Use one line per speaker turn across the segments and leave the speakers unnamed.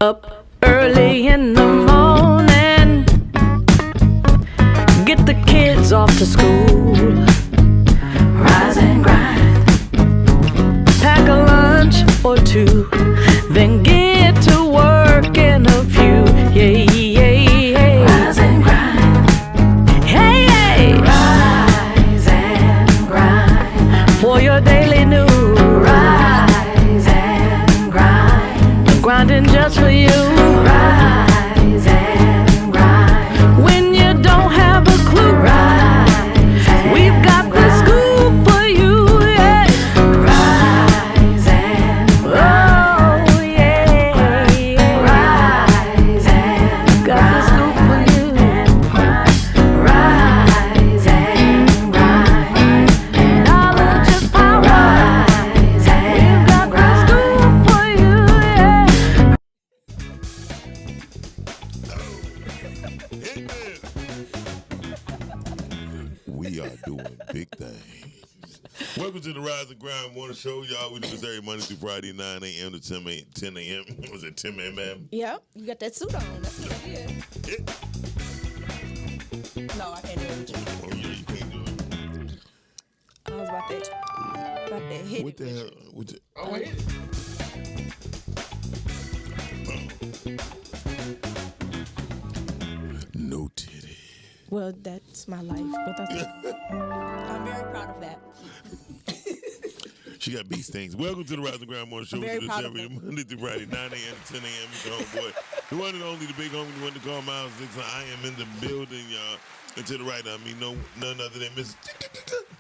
Up early in the morning, get the kids off to school. Rise and grind, pack a lunch or two, then get to work in a few. Yeah, yeah, yeah. Rise and grind. Hey, hey. Rise and grind for your daily news. Rise and grind, grinding just for you. Rise and grind when you don't have a clue. Rise, we've got the scoop for you. Yeah. Rise and grind. Oh yeah, rise and got the scoop for you. Rise and grind, knowledge is power. Rise and we've got the scoop for you. Yeah.
We are doing big things. Welcome to the Rise and Grind Morning Show, y'all. We do this every Monday through Friday, 9 a.m. to 10 a.m. Was it 10 a.m.?
Yep, you got that suit on. That's what I did. No, I can't do it with you.
Oh, yeah, you can't do it.
I was about to hit
What
it.
the hell? What the,
Oh, wait.
no titty.
Well, that's my life, but that's I'm very proud of that.
She got bee stings. Welcome to the Rise and Grind Morning Show.
I'm
We
very
do this
proud of
every
it.
Monday through Friday, 9 a.m. to 10 a.m. It's your homeboy. The one and only, the big homie, the one to call Miles Dixon. I am in the building, y'all. And to the right of me, none other than Miss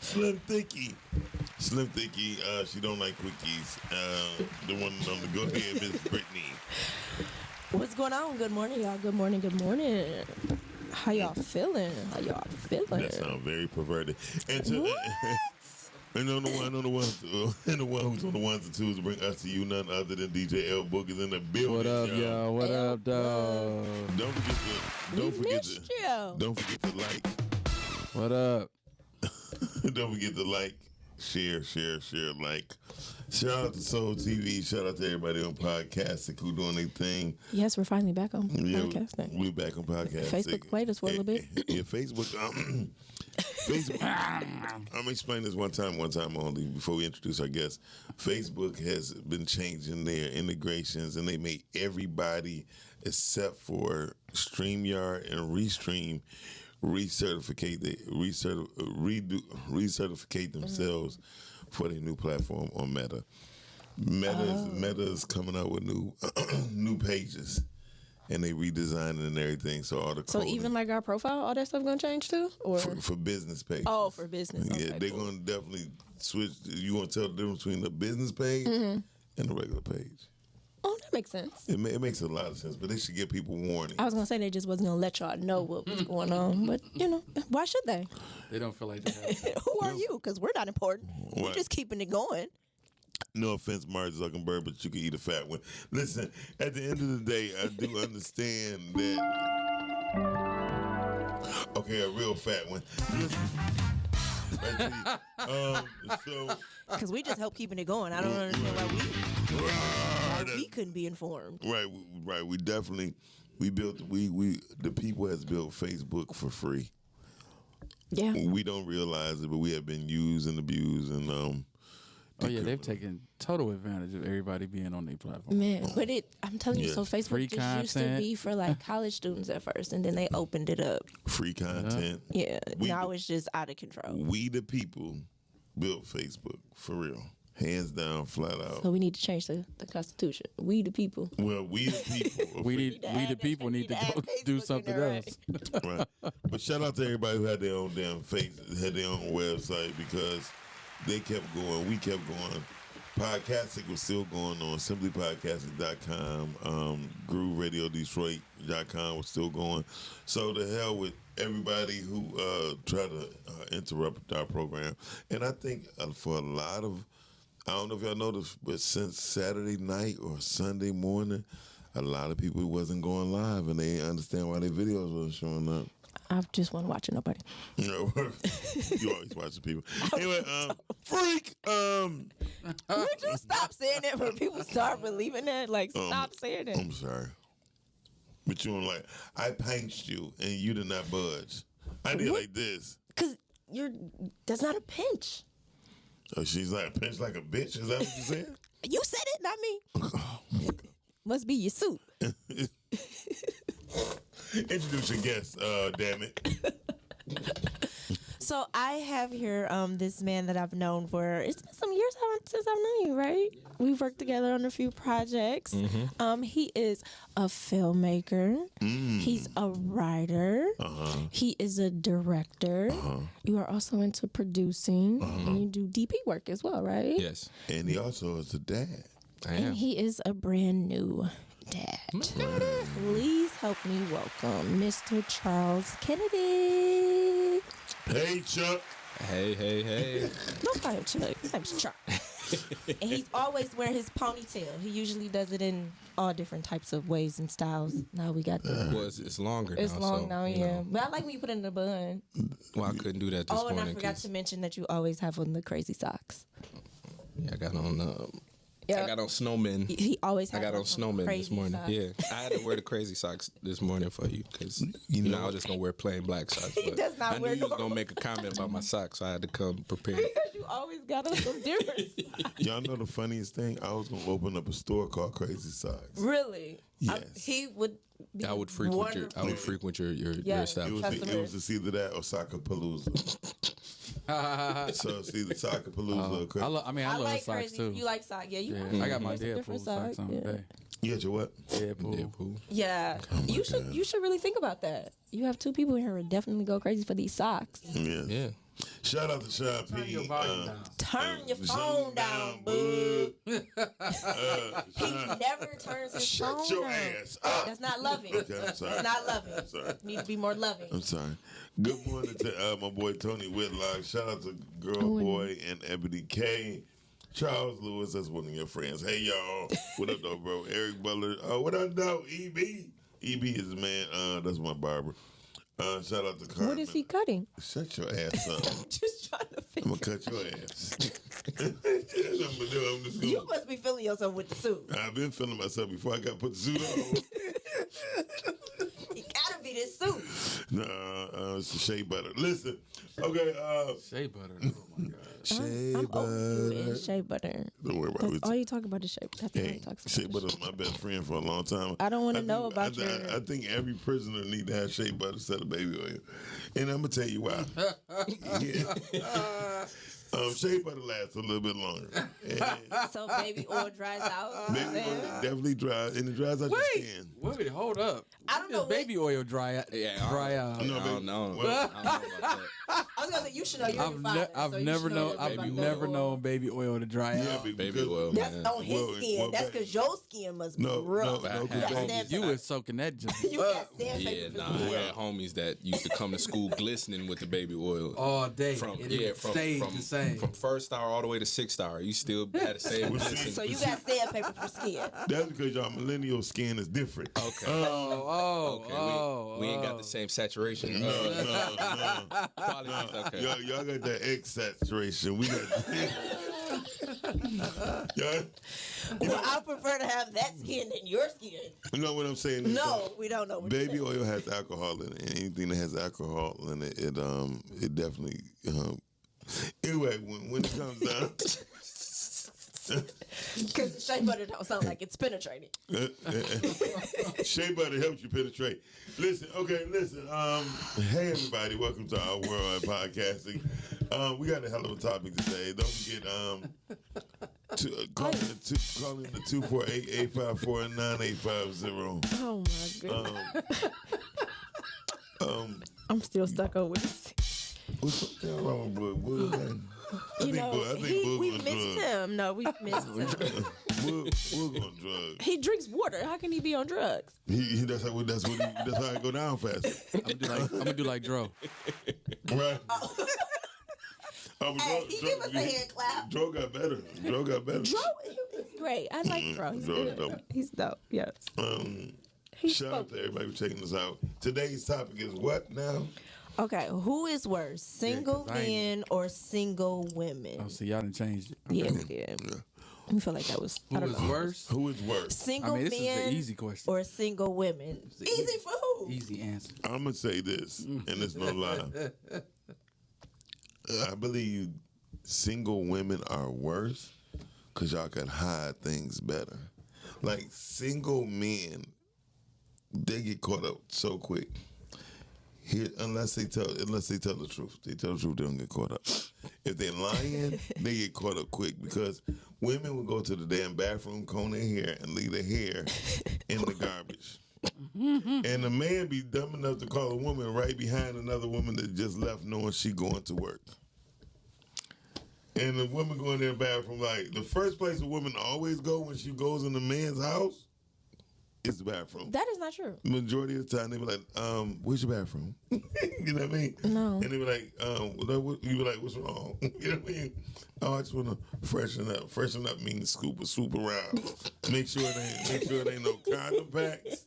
Slim Thicky. Slim Thicky, she don't like quickies. The one and only, go ahead, Miss Brittany.
What's going on? Good morning, y'all. Good morning. Good morning. How y'all feeling?
That sounds very perverted. And to and on the one who's on the ones and twos to bring us to you, none other than DJ L Book is in the building.
What up, y'all? What up, dog?
Don't forget to like.
What up?
Don't forget to like, share, like. Shout out to Soul TV. Shout out to everybody on Podcastic who doing their thing.
Yes, we're finally back on
Yeah,
podcasting.
we back on Podcastic.
Facebook played us for a little bit.
Yeah, Facebook. Facebook. I'm gonna explain this one time only before we introduce our guest. Facebook has been changing their integrations, and they made everybody except for StreamYard and Restream recertificate themselves for their new platform on Meta. Meta is coming out with new pages, and they redesigning and everything. So all the
So
coding
even like our profile, all that stuff gonna change too, or
for business pages.
oh, for business.
Yeah,
Okay,
they're
cool.
gonna definitely switch. You want to tell the difference between the business page and the regular page?
Oh, that makes sense.
It makes a lot of sense, but they should give people warning.
I was gonna say they just wasn't gonna let y'all know what was going on, but why should they?
They don't feel like they have.
Who are you? Because we're not important. We're
Right.
just keeping it going.
No offense, Mark Zuckerberg, but you can eat a fat one. Listen, at the end of the day, I do understand that. Okay, a real fat one. Listen, so
Because we just help keeping it going. I don't understand why we couldn't be informed.
right. We definitely built the people has built Facebook for free.
Yeah.
We don't realize it, but we have been used and abused, and
Oh yeah, they've taken total advantage of everybody being on their platform.
Man, but I'm telling you,
Yeah.
so Facebook
Free
just used to
content.
be for like college students at first, and then they opened it up.
free content.
Yeah,
We-
now it's just out of control.
We the people built Facebook for real, hands down, flat out.
So we need to change the Constitution. We the people.
Well, we the people.
We the people need to go do something else.
Right. But shout out to everybody who had their own damn had their own website, because they kept going. We kept going. Podcasting was still going on. SimplyPodcasting.com. GrooveRadioDetroit.com was still going. So the hell with everybody who try to interrupt our program. And I think for a lot of, I don't know if y'all noticed, but since Saturday night or Sunday morning, a lot of people wasn't going live, and they understand why their videos wasn't showing up.
I just wasn't watching nobody.
You always watching people. Anyway, freak.
Would you stop saying that when people start believing that? Like, stop saying that.
I'm sorry, but you don't like. I pinched you and you did not budge. I did like this.
Cause that's not a pinch.
Oh, she's like pinch like a bitch. Is that what you said?
You said it, not me. Must be your suit.
Introduce your guest, damn it.
So I have here this man that I've known for, it's been some years since I've known you, right? We've worked together on a few projects. He is a filmmaker. He's a writer. He is a director. You are also into producing. And you do DP work as well, right?
Yes.
And he also is a dad.
I
And
am.
he is a brand new dad. Please help me welcome Mr. Charles Kennedy.
Hey, Chuck.
Hey.
Don't call him Chuck. His name's Chuck. And he's always wearing his ponytail. He usually does it in all different types of ways and styles. Now we got the...
Well, it's longer
It's
now.
long
so,
now,
you
yeah.
know.
But I like when you put it in a bun.
Well, I couldn't do that this
Oh, and
morning.
I forgot
'cause,
to mention that you always have on the crazy socks.
yeah, I got on.
Yeah.
I got on snowmen.
He always has
I got on snowmen this
crazy
morning.
socks.
Yeah, I had to wear the crazy socks this morning for you because you know I was just gonna wear plain black socks.
He
but
does not
I
wear
knew you was
normal
gonna make a comment about my socks, so I had to come prepared.
Because you always got on some different socks.
Y'all know the funniest thing? I was gonna open up a store called Crazy Socks.
Really?
Yes.
He would be
I would frequent your. I would frequent your
Yeah.
It
establishment.
was either that or Soccer Palooza. So it's either Soccer Palooza or Crazy.
I
love
like
socks
crazy.
too.
You like socks? Yeah, you.
Yeah, I got my
There's some
Deadpool
different
socks on
yeah.
today.
You got your what?
Deadpool.
Deadpool.
Yeah, you should.
God.
You should really think about that. You have two people here who would definitely go crazy for these socks.
Yeah.
Yeah.
Shout out to Sean P.
your volume down.
Turn your phone down, boo. He never turns his phone
Shut your
down.
ass up.
That's not loving.
Okay, I'm sorry.
That's not loving.
I'm sorry.
Need to be more loving.
I'm sorry. Good morning to my boy Tony Whitlock. Shout out to Girl Boy and Ebony K. Charles Lewis, that's one of your friends. Hey y'all, what up though, bro? Eric Butler. What up though? EB. EB is the man. That's my barber. Shout out to Carmen.
What is he cutting?
Shut your ass up.
Just trying to
I'm
figure.
gonna cut your ass. I'm just
You
gonna,
must be feeling yourself with the suit.
I've been feeling myself before I got put the suit on.
You gotta be this suit.
No, it's the shea butter. Listen, okay.
Shea butter. Oh my god.
Shea
I'm over you and shea butter.
Don't worry about
That's
it.
all you talk about is shea. That's all you
Hey,
talk about.
shea butter was my best friend for a long time.
I don't wanna
think-
know about
I think every prisoner need to have shea butter instead of baby oil, and I'm gonna tell you why. Yeah. Shea butter lasts a little bit longer. And
So baby oil dries out. You know what I'm
baby oil
saying?
definitely dries, and it dries out your skin.
Wait, hold up.
I don't
Does
know.
baby oil dry out. Dry out.
No,
I don't know.
Well,
I don't know about that.
I was gonna say you should know. You're
I've,
the father,
I've
so you
never
should know
known.
about
I've
baby
never
oil.
known baby oil to dry
yeah,
out.
Baby
because-
oil.
That's
man.
on his
Well,
skin.
well,
That's
back-
because your skin must be
No,
rough.
no,
You
I
got
had-
sandpaper.
You was soaking that junk.
You got sandpaper
Yeah,
for
nah. I
skin.
had homies that used to come to school glistening with the baby oil.
all day.
From
and it stayed the same.
from first star all the way to 6 star, you still had the same
Well, see,
glisten.
So you got sandpaper for skin.
That's because y'all millennial skin is different.
Okay.
oh,
we ain't got the same saturation.
No.
Qualities, okay.
Y'all got that X saturation. We got. Y'all,
Well, I prefer to have that skin than your skin.
you know what I'm saying?
No, we don't know what
Baby
you're saying.
oil has alcohol in it, and anything that has alcohol in it, it definitely. Anyway, when it comes down,
Because shea butter don't sound like it's penetrating.
shea butter helps you penetrate. Listen. Hey everybody, welcome to our world of podcasting. We got a hell of a topic today. Don't forget calling the 248-854-9850.
Oh my goodness. I'm still stuck on with
What's wrong with Wood?
you know,
I think Wood
we
on
missed
drugs.
him. No, we missed him.
Wood on drugs.
He drinks water. How can he be on drugs?
That's how I go down fast.
I'm gonna do like Dro.
Right.
Hey, he give us a hand clap.
Dro got better. Dro got better.
Dro is great. I like Dro. He's
Dro is
good.
dope.
He's dope. Yes.
Shout out to everybody for checking us out. Today's topic is what now?
Okay, who is worse, single
'cause I ain't-
men or single women?
Oh, see, y'all done changed it.
Yeah, we did. We feel like that was. I
Who
don't
is
know.
worse?
Who is worse?
Single
I mean, this is
men
the easy question.
or single women? Easy for who?
Easy answer.
I'm gonna say this, and it's no lie. I believe single women are worse because y'all can hide things better. Like single men, they get caught up so quick. Here, unless they tell the truth. They tell the truth, they don't get caught up. If they're lying, they get caught up quick because women will go to the damn bathroom, comb their hair, and leave their hair in the garbage. And the man be dumb enough to call a woman right behind another woman that just left knowing she going to work. And the woman go in their bathroom, like the first place a woman always go when she goes in the man's house is the bathroom.
That is not true.
Majority of the time they be like, where's your bathroom? You know what I mean?
No.
And they be like, you be like, what's wrong? You know what I mean? Oh, I just want to freshen up. Freshen up means swoop around. Make sure it ain't no condom packs.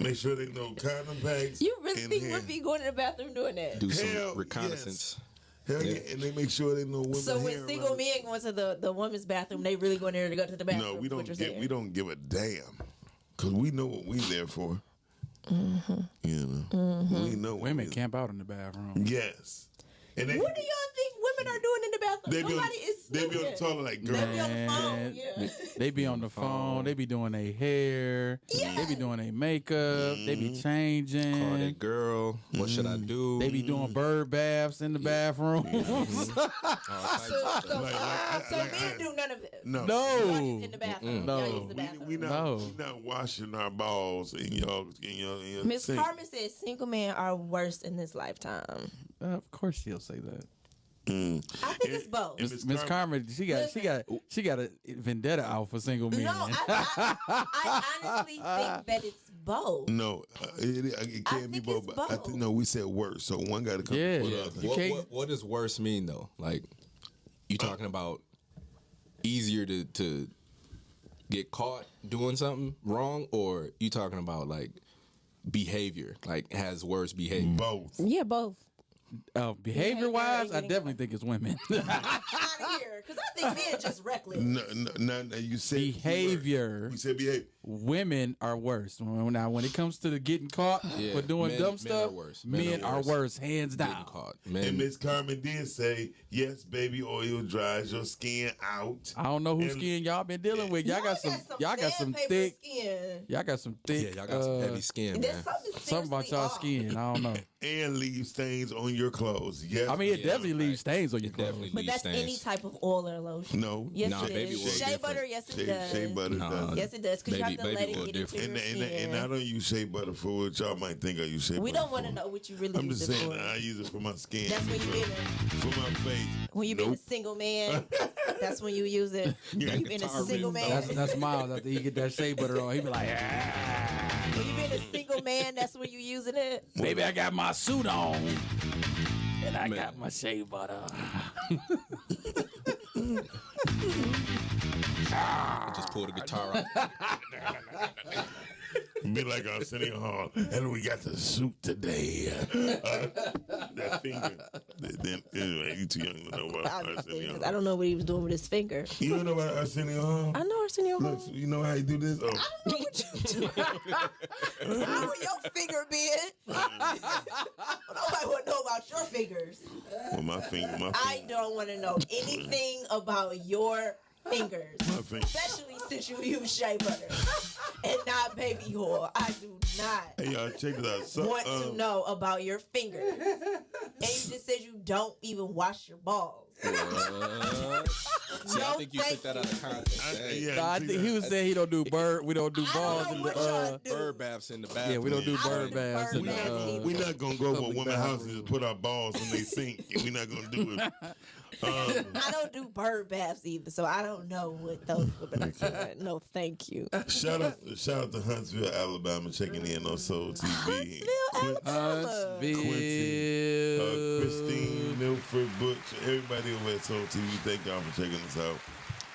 Make sure there ain't no condom packs.
You really
in
think
here.
would be going to the bathroom doing that?
Do some
Hell
reconnaissance.
Hell yeah. And they make sure there ain't no women
So when
hair
single
around.
men going to the women's bathroom, they really going there to go to the bathroom?
No, we
is what
don't
you're
get.
saying.
We don't give a damn because we know what we there for.
Mm-hmm.
You know, we know what
Women
we-
camp out in the bathroom.
Yes. And they,
What do y'all think women are doing in the bathroom?
they be on,
Nobody is
they be on the
sleeping.
toilet like, girl.
They be on the phone,
Man,
yeah.
They be on the phone. They be doing their hair. They be doing their makeup. They be
Call that
changing.
girl. What should I do?
They be doing bird baths in the bathroom.
All types of stuff.
So men do none of it.
No.
Y'all
No.
just in the bathroom.
No.
Y'all use the bathroom.
We
No.
not washing our balls in your
Miss
sink.
Carmen says single men are worse in this lifetime.
Of course she'll say that.
I think it's both.
And
Miss Carmen, she got a vendetta out for single men.
No, I honestly think that it's both.
No, it
I
can't be
think
both.
it's
But I
both.
think no, we said worse. So one got to come.
Yeah.
before the
Yeah.
other.
You can't-
What does worse mean though? Like, you talking about easier to get caught doing something wrong, or you talking about like behavior, like has worse behavior?
Both.
Yeah, both.
Behavior wise, I
getting
definitely think it's women.
Out of here, because I think men just reckless.
No, you said
Behavior.
You said behavior.
Women are worse. Now, when it comes to the getting caught
Yeah,
for doing
men-
dumb
men
stuff,
are worse.
men are worse, hands
Getting
down.
caught.
And
Man,
Miss Carmen did say, yes, baby oil dries your skin out.
I don't know whose
And-
skin y'all been dealing with. Y'all got some
sandpaper
thick.
skin.
Y'all got some thick.
yeah, y'all got some heavy skin,
There's
man.
something about y'all skin. I don't know.
And leave stains on your clothes. Yes.
I mean, it definitely leaves stains on your clothes.
Definitely
But
leaves
that's
stains.
any type of oil or lotion.
No.
Yes,
Nah,
it
baby
is.
oil
Shea
different.
butter, yes, it
Shea
does.
butter
Nah.
does.
Yes, it does, because you have to
Baby
let it
oil
get into
different.
your skin.
And I don't use shea butter for what y'all might think I use shea butter
We don't
for.
want to know what you really
I'm
use
just
it
saying,
for.
I use it for my skin.
That's when you been
for my face.
when you been a
Nope.
single man. That's when you use it. When you been a
guitar
single
riff.
man.
That's Miles after he get that shea butter on. He be like, ah,
When you been a single man, that's when you using it.
baby, I got my suit on. And I
Man.
got my shea butter.
Just pull the guitar out.
Be like Arsenio Hall, and we got the suit today. That finger. Anyway, you too young to know about Arsenio
I
Hall.
don't know what he was doing with his finger.
You don't know about Arsenio Hall?
I know Arsenio Hall.
Look, you know how you do this? Oh,
I don't know what you do. How would your finger been? Nobody would know about your fingers.
well, my finger.
I don't want to know anything about your fingers.
My finger.
Especially since you use shea butter and not baby oil. I do not
Hey, y'all, check this out. So,
want to know about your fingers. And you just said you don't even wash your balls.
See, I think you took that out of context. Hey,
I think he was saying he don't do bird. We don't do
I
balls
don't
in
know what y'all
the.
do.
bird baths in the bathroom.
Yeah, we don't do
I don't
bird
do
baths in
bird baths
the.
either.
we're not going to go to a
Public
woman's house
bathroom.
and just put our balls in their sink. We're not going to do it.
I don't do bird baths either, so I don't know what those women are doing. No, thank you.
Shout out to Huntsville, Alabama, checking in on Soul TV.
Huntsville,
Huntsville.
Christine, Milford, Butch, everybody over at Soul TV. Thank y'all for checking us out.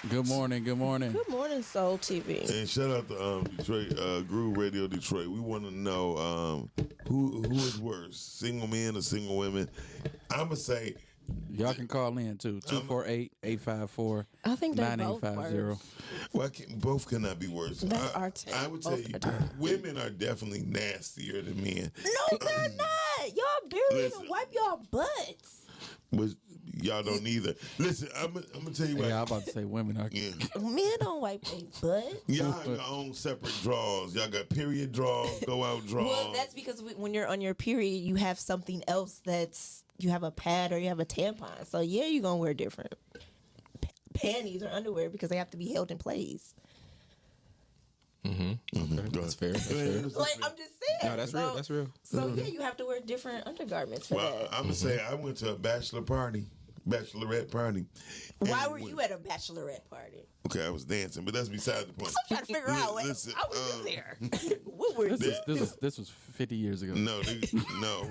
Good morning. Good morning.
Good morning, Soul TV.
And shout out to Detroit, Groove Radio Detroit. We want to know who is worse, single men or single women. I'ma say
Y'all can call in too. 248-854-9850.
I think they're both worse.
well, both cannot be worse.
They are terrible.
I would tell you, women are definitely nastier than men.
No, they're not. Y'all barely
Listen.
even wipe y'all butts.
But y'all don't either. Listen, I'm gonna tell you what.
Yeah, I'm about to say women are.
Yeah.
Men don't wipe their butt.
Y'all got your own separate drawers. Y'all got period drawers, go out drawers.
Well, that's because when you're on your period, you have something else you have a pad or you have a tampon. So, yeah, you're going to wear different panties or underwear because they have to be held in place.
That's fair. That's fair.
Like, I'm just saying.
No, that's real. That's real.
So, yeah, you have to wear different undergarments for
Well,
that.
I'm gonna say I went to a bachelorette party.
Why
And
were you at a bachelorette party?
Okay, I was dancing, but that's beside the point.
I'm trying to figure out what
Listen,
I was there. What were you?
This was 50 years ago.
No, that's what.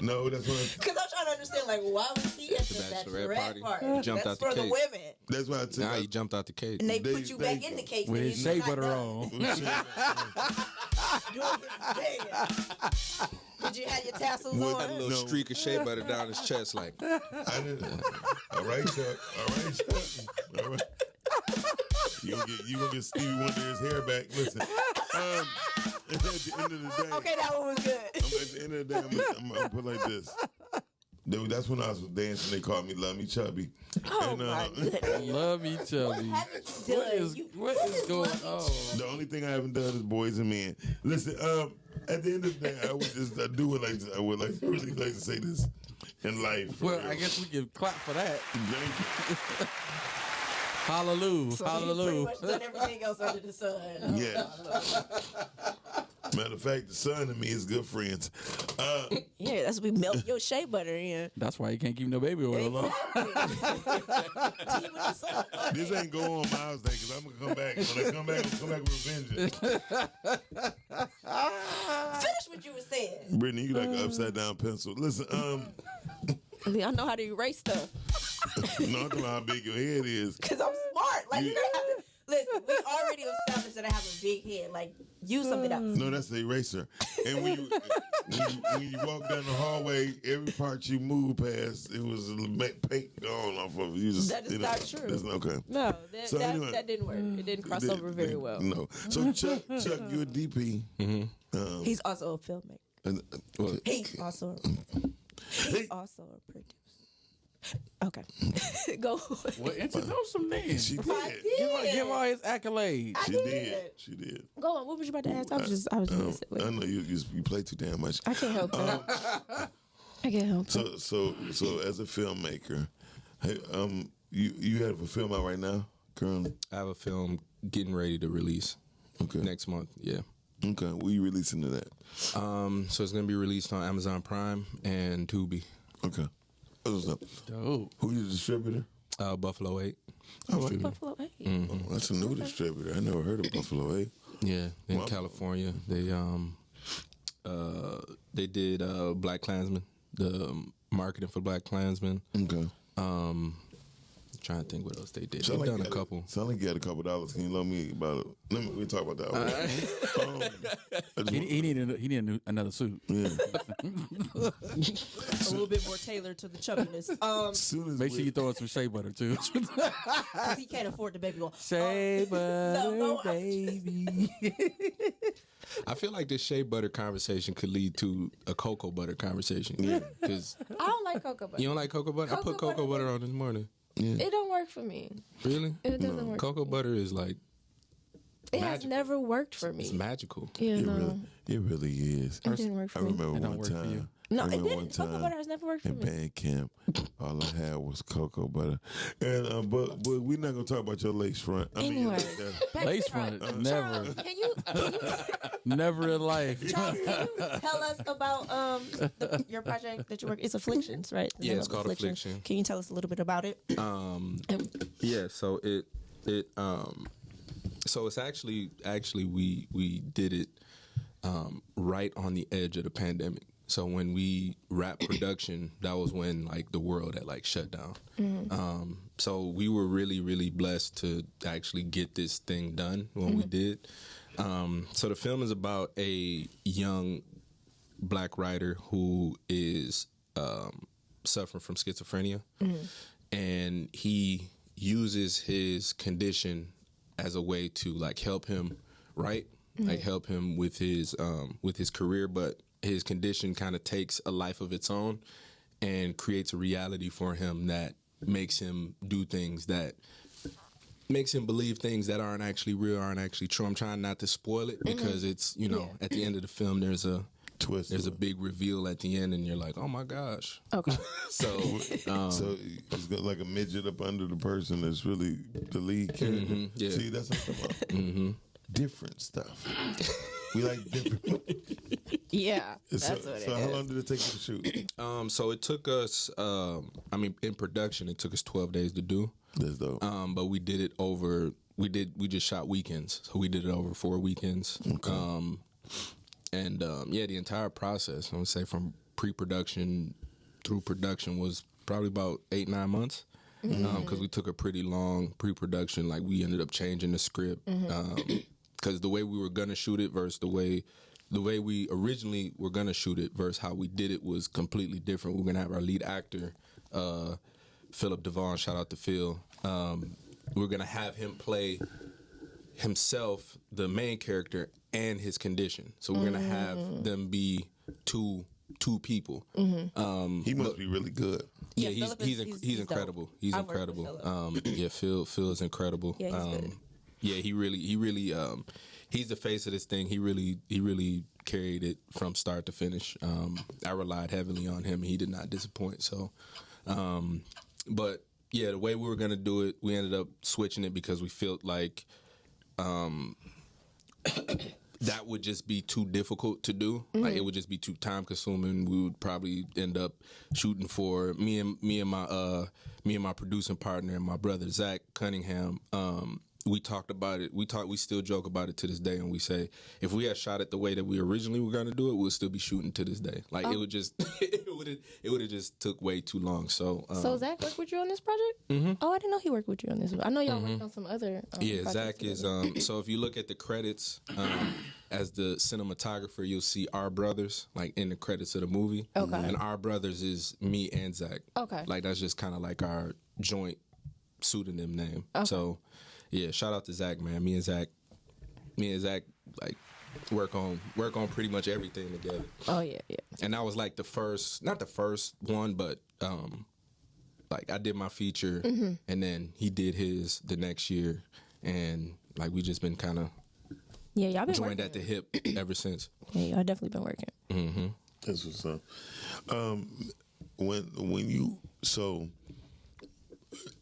Because I'm trying to understand, like, why was he at the
bachelorette
bachelorette
party.
party?
Jumped
That's
out the
for the
cage.
women.
That's why I tell
Now
you.
you jumped out the cage.
And they
There
put you
you
back
go.
in the cage.
With
when
his
you're
shea
not
butter
done
on.
doing his dance. Did you have your tassels
With
Had a
on?
little
No.
streak of shea butter down his chest, like
I didn't. All right, Chuck. All right. You gonna get Stevie Wonder's hair back. Listen. At the end of the day.
Okay, that one was good.
At the end of the day, I'm gonna put it like this. Dude, that's when I was dancing. They called me Love Me Chubby.
Oh,
And,
my goodness.
Love each other.
Haven't you done?
What is going on?
The only thing I haven't done is Boys and Men. Listen, at the end of the day, I would just I would really like to say this in life.
Well, I guess we can clap for that.
Thank you.
Hallelujah.
So he's pretty
Hallelujah.
much done everything else under the sun.
Yeah. Matter of fact, the son and me is good friends.
Yeah, that's we melt your shea butter in.
That's why you can't keep no baby oil on.
Tea with the sun.
This ain't go on Miles Day because I'm gonna come back. When I come back, I'm gonna come back with vengeance.
Finish what you were saying.
Brittany, you like an upside down pencil. Listen,
I know how to erase stuff.
no, I'm talking about how big your head is.
Because I'm smart. Like, you're going to have to. Listen, we already established that I have a big head. Like, use something else.
No, that's the eraser. And when you walk down the hallway, every part you move past, it was paint gone off of it. You just,
That is not true.
That's not okay.
No, that,
So anyway.
that didn't work. It didn't cross over very well.
No. So Chuck, you're a DP.
He's also a filmmaker.
And,
He's also a producer. Okay. Go.
Well, introduce him then.
she did.
I did.
Give all his accolades.
She did. She did.
Go on. What was you about to ask? I was just
I know you play too damn much.
I can't help it. I can't help it.
So as a filmmaker, hey, you have a film out right now, currently?
I have a film getting ready to release
Okay.
next month. Yeah.
Okay. When you releasing to that?
So it's gonna be released on Amazon Prime and Tubi.
Okay. What's up?
Dope.
Who you the distributor?
Buffalo 8.
Buffalo 8.
Oh, that's a new distributor. I never heard of Buffalo 8.
Yeah, in
Wow.
California. They did Black Klansman, the marketing for Black Klansman.
Okay.
Trying to think what else they did.
Sound
They've
like
done a
you
couple.
Sound like you had a couple dollars. Can you let me about it? We'll talk about that. I just
He needed another suit.
yeah.
A little bit more tailored to the chubbiness.
As soon as
Make sure you throw in some shea butter too.
Because he can't afford the baby oil.
Shea butter,
no,
baby.
I feel like this shea butter conversation could lead to a cocoa butter conversation. Yeah. Because
I don't like cocoa butter.
you don't like cocoa butter? I put
Cocoa
cocoa
butter-
butter on this morning.
It don't work for me.
Really?
It doesn't work.
Cocoa butter is like,
It has
magical.
never worked for
it's
me.
magical.
Yeah,
it really is.
It didn't work
I
for me.
remember
It don't
one
work for you.
time.
No,
I
it
remember
didn't. Cocoa butter has never worked for
in
me.
band camp, all I had was cocoa butter. And but we're not gonna talk about your lace front. I mean,
Anyway.
Lace front, never,
Charles, can you
never in life.
Charles, can you tell us about your project that you work? It's Afflictions, right? The
Yeah,
name
it's
of
called Affliction.
Can you tell us a little bit about it?
Yeah, so so it's actually we did it right on the edge of the pandemic. So when we wrapped production, that was when like the world had like shut down. So we were really, really blessed to actually get this thing done when we did. So the film is about a young black writer who is suffering from schizophrenia, and he uses his condition as a way to like help him write, like help him with his career, but his condition kind of takes a life of its own and creates a reality for him that makes him do things that makes him believe things that aren't actually real, aren't actually true. I'm trying not to spoil it because it's, you know, at the end of the film there's a
Twist.
there's a big reveal at the end and you're like, oh my gosh.
Okay.
So
So it's got like a midget up under the person that's really the lead character.
yeah.
See, that's what I'm talking about. Different stuff. We like different.
Yeah, that's what it is.
So how long did it take you to shoot?
so it took us I mean in production it took us 12 days to do.
That's dope.
But we did it over we just shot weekends. So we did it over 4 weekends. And yeah, the entire process, I would say from pre-production through production was probably about 8-9 months. Because we took a pretty long pre-production. Like we ended up changing the script because the way we were gonna shoot it versus the way we originally were gonna shoot it versus how we did it was completely different. We were gonna have our lead actor, Philip Devon. Shout out to Phil. We were gonna have him play himself, the main character, and his condition. So we're gonna have them be two people.
He must be really good.
Yeah,
Philip
he's
dope.
incredible. He's
I've worked with
incredible. Yeah, Phil is incredible.
Yeah, he's good.
Yeah, he really he's the face of this thing. He really carried it from start to finish. I relied heavily on him. He did not disappoint. So, but yeah, the way we were gonna do it, we ended up switching it because we felt like that would just be too difficult to do. Like it would just be too time consuming. We would probably end up shooting for me and my producing partner and my brother Zach Cunningham. We talked about it. We still joke about it to this day, and we say if we had shot it the way that we originally were going to do it, we'll still be shooting to this day. Like it would just it would have just took way too long. So
Zach worked with you on this project? Oh, I didn't know he worked with you on this. I know y'all worked on some other.
Yeah,
projects
Zach is. So if you look at the credits, as the cinematographer, you'll see Our Brothers like in the credits of the movie.
Okay.
And Our Brothers is me and Zach.
Okay.
Like that's just kind of like our joint pseudonym name. So, yeah, shout out to Zach, man. Me and Zach, like work on pretty much everything together.
Oh yeah.
And that was like not the first one, but like I did my feature, and then he did his the next year, and like we just been kind of
Y'all been
joined
working.
at the hip ever since.
Yeah, y'all definitely been working.
That's what's up. When you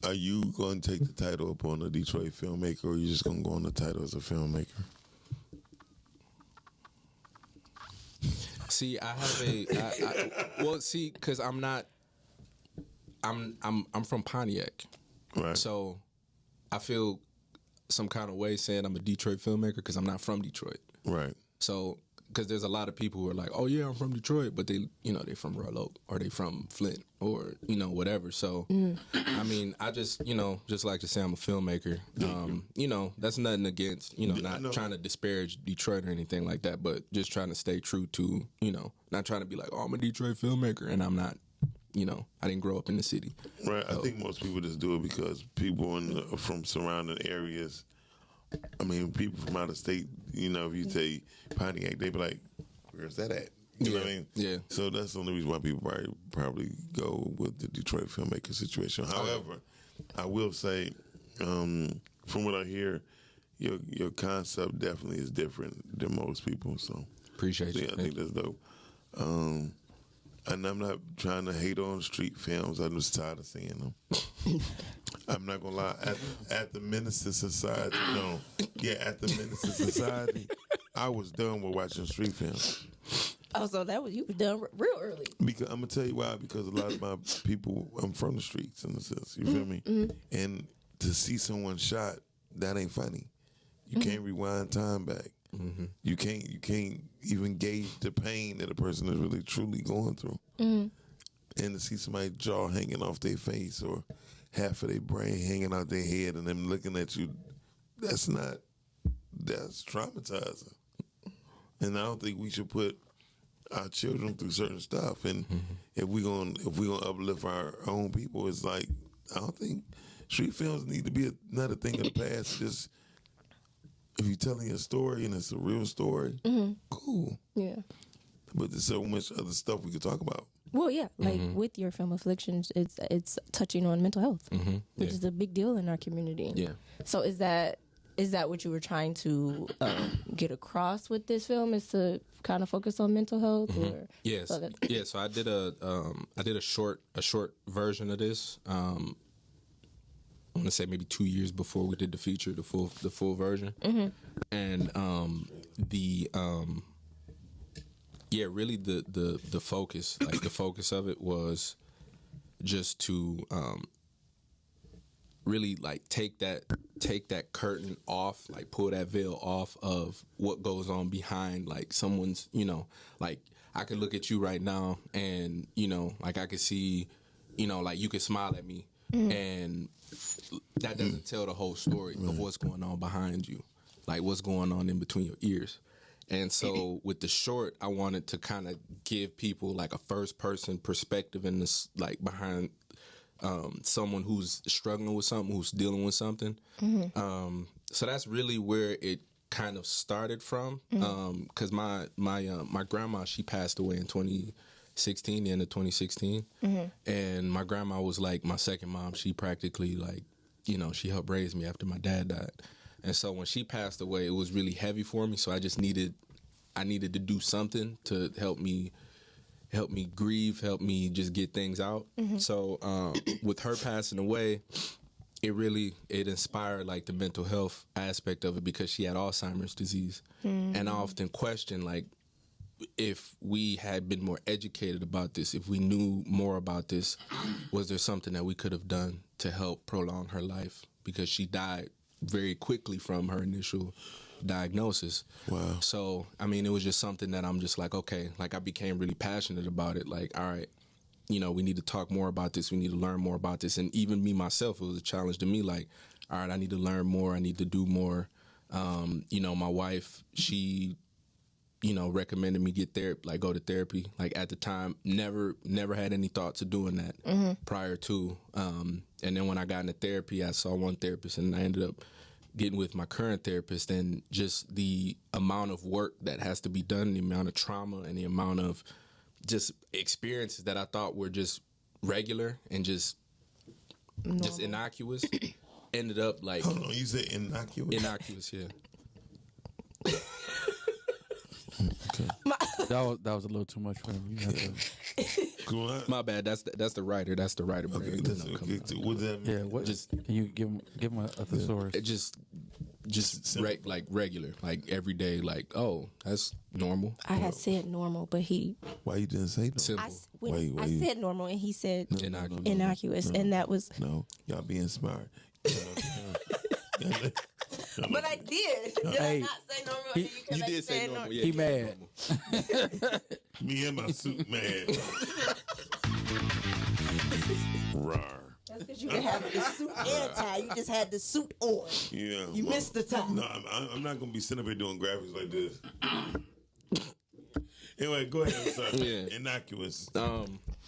are you going to take the title up on a Detroit filmmaker, or are you just going to go on the title as a filmmaker?
See, I have because I'm from Pontiac,
Right.
so I feel some kind of way saying I'm a Detroit filmmaker because I'm not from Detroit.
Right.
So, because there's a lot of people who are like, oh yeah, I'm from Detroit, but they from Royal Oak or they from Flint or, whatever. So, I mean, I just like to say I'm a filmmaker. That's nothing against, not trying to disparage Detroit or anything like that, but just trying to stay true to, not trying to be like, oh, I'm a Detroit filmmaker and I'm not, I didn't grow up in the city.
Right. I think most people just do it because people from surrounding areas, I mean, people from out of state, if you say Pontiac, they be like, where's that at? You know what I mean?
Yeah.
So that's the only reason why people probably go with the Detroit filmmaker situation. However, I will say, from what I hear, your concept definitely is different than most people. So
Appreciate you.
I think that's dope. And I'm not trying to hate on street films. I'm just tired of seeing them. I'm not gonna lie. At the Minister Society, at the Minister Society, I was done with watching street films.
Oh, so you was done real early.
Because I'm gonna tell you why. Because a lot of my people, I'm from the streets in a sense. You feel me? And to see someone shot, that ain't funny. You can't rewind time back. You can't even gauge the pain that a person is really truly going through. And to see somebody's jaw hanging off their face or half of their brain hanging out their head and them looking at you, that's traumatizing. And I don't think we should put our children through certain stuff. And if we gonna uplift our own people, it's like, I don't think street films need to be another thing of the past. Just if you're telling a story and it's a real story, cool.
Yeah.
But there's so much other stuff we could talk about.
Well, yeah, like with your film Afflictions, it's touching on mental health, which is a big deal in our community.
Yeah.
So is that what you were trying to get across with this film? Is to kind of focus on mental health, or
Yes. So I did a short version of this. I want to say maybe 2 years before we did the feature, the full version, and really the focus, like the focus of it was just to really like take that curtain off, like pull that veil off of what goes on behind like someone's, like I could look at you right now and, like I could see, like you could smile at me and that doesn't tell the whole story of what's going on behind you, like what's going on in between your ears. And so with the short, I wanted to kind of give people like a first person perspective in this, like behind someone who's struggling with something, who's dealing with something. So that's really where it kind of started from. Because my grandma, she passed away in 2016, the end of 2016. And my grandma was like my second mom. She practically like, she helped raise me after my dad died. And so when she passed away, it was really heavy for me. So I needed to do something to help me grieve, help me just get things out. So with her passing away, it inspired like the mental health aspect of it, because she had Alzheimer's disease. And I often question, like, if we had been more educated about this, if we knew more about this, was there something that we could have done to help prolong her life? Because she died very quickly from her initial diagnosis.
Wow.
So, I mean, it was just something that I'm just like, okay, like I became really passionate about it. Like, all right, we need to talk more about this. We need to learn more about this. And even me myself, it was a challenge to me. Like, all right, I need to learn more. I need to do more. My wife, she, recommended me go to therapy. Like at the time, never had any thoughts of doing that prior to. And then when I got into therapy, I saw one therapist and I ended up getting with my current therapist, and just the amount of work that has to be done, the amount of trauma and the amount of just experiences that I thought were just regular and just innocuous ended up like...
Hold on, you said innocuous?
Innocuous, yeah.
Okay.
That was a little too much for him. You have to,
My bad. That's the writer. That's the writer.
Okay, what does that mean?
yeah. What?
Just-
Can you give him a thesaurus?
It just like regular, like every day. Like, oh, that's normal.
I had said normal, but
Why you didn't say no?
Simple.
I said normal, and he said
Innocuous.
innocuous, and that was.
No, y'all being smart.
But I did. Did I
Hey,
not say normal?
You did say normal. Yeah,
He
you
mad.
said normal.
Me and my suit, man. Rawr.
That's because you didn't have the suit and tie. You just had the suit on.
Yeah.
You missed the tie.
No, I'm not gonna be sitting up here doing graphics like this. Anyway, go ahead. I'm sorry.
Yeah.
Innocuous.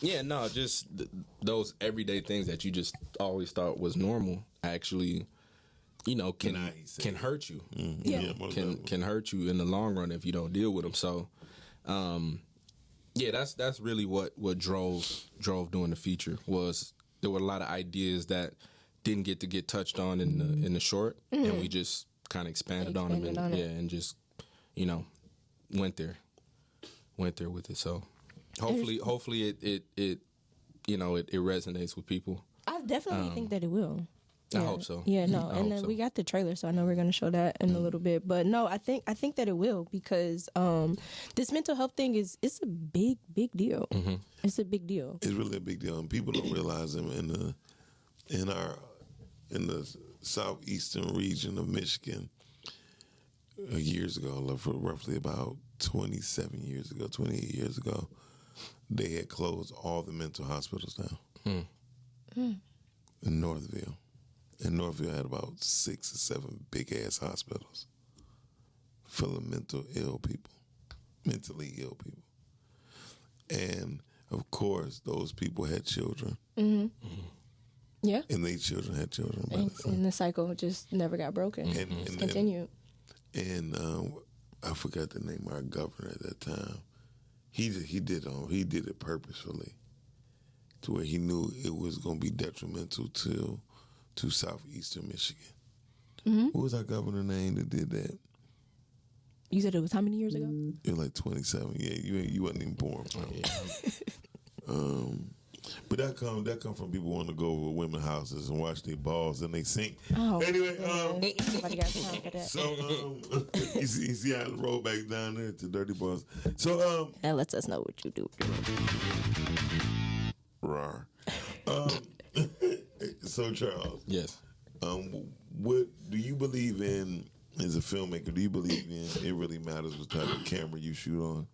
Yeah, no, just those everyday things that you just always thought was normal actually, can hurt you.
Yeah, most definitely.
Can hurt you in the long run if you don't deal with them. So, that's really what drove doing the feature. Was there were a lot of ideas that didn't get touched on in the short, and we just kind of expanded on them and just went there with it. So hopefully it resonates with people.
I definitely think that it will.
I hope so.
Yeah, no,
I
and
hope
then
so.
we got the trailer, so I know we're going to show that in a little bit. But no, I think that it will, because this mental health thing it's a big deal. It's a big deal.
It's really a big deal, and people don't realize them in the southeastern region of Michigan. years ago, for roughly about 27 years ago, 28 years ago, they had closed all the mental hospitals down in Northville. And Northville had about 6 or 7 big ass hospitals full of mentally ill people. And of course, those people had children,
Yeah.
and their children had children. By the time.
And the cycle just never got broken. It's continued.
And I forgot the name of our governor at that time. He did it purposefully, to where he knew it was going to be detrimental to southeastern Michigan. What was our governor name that did that?
You said it was how many years ago?
It was like 27. Yeah, you wasn't even born. But that come from people wanting to go over women's houses and watch their balls and they sink.
Oh,
Anyway,
nobody got time for that.
so you see how I roll back down there to Dirty Balls. So
That lets us know what you do.
rar. So Charles,
Yes.
what do you believe in as a filmmaker? Do you believe in it really matters what type of camera you shoot on?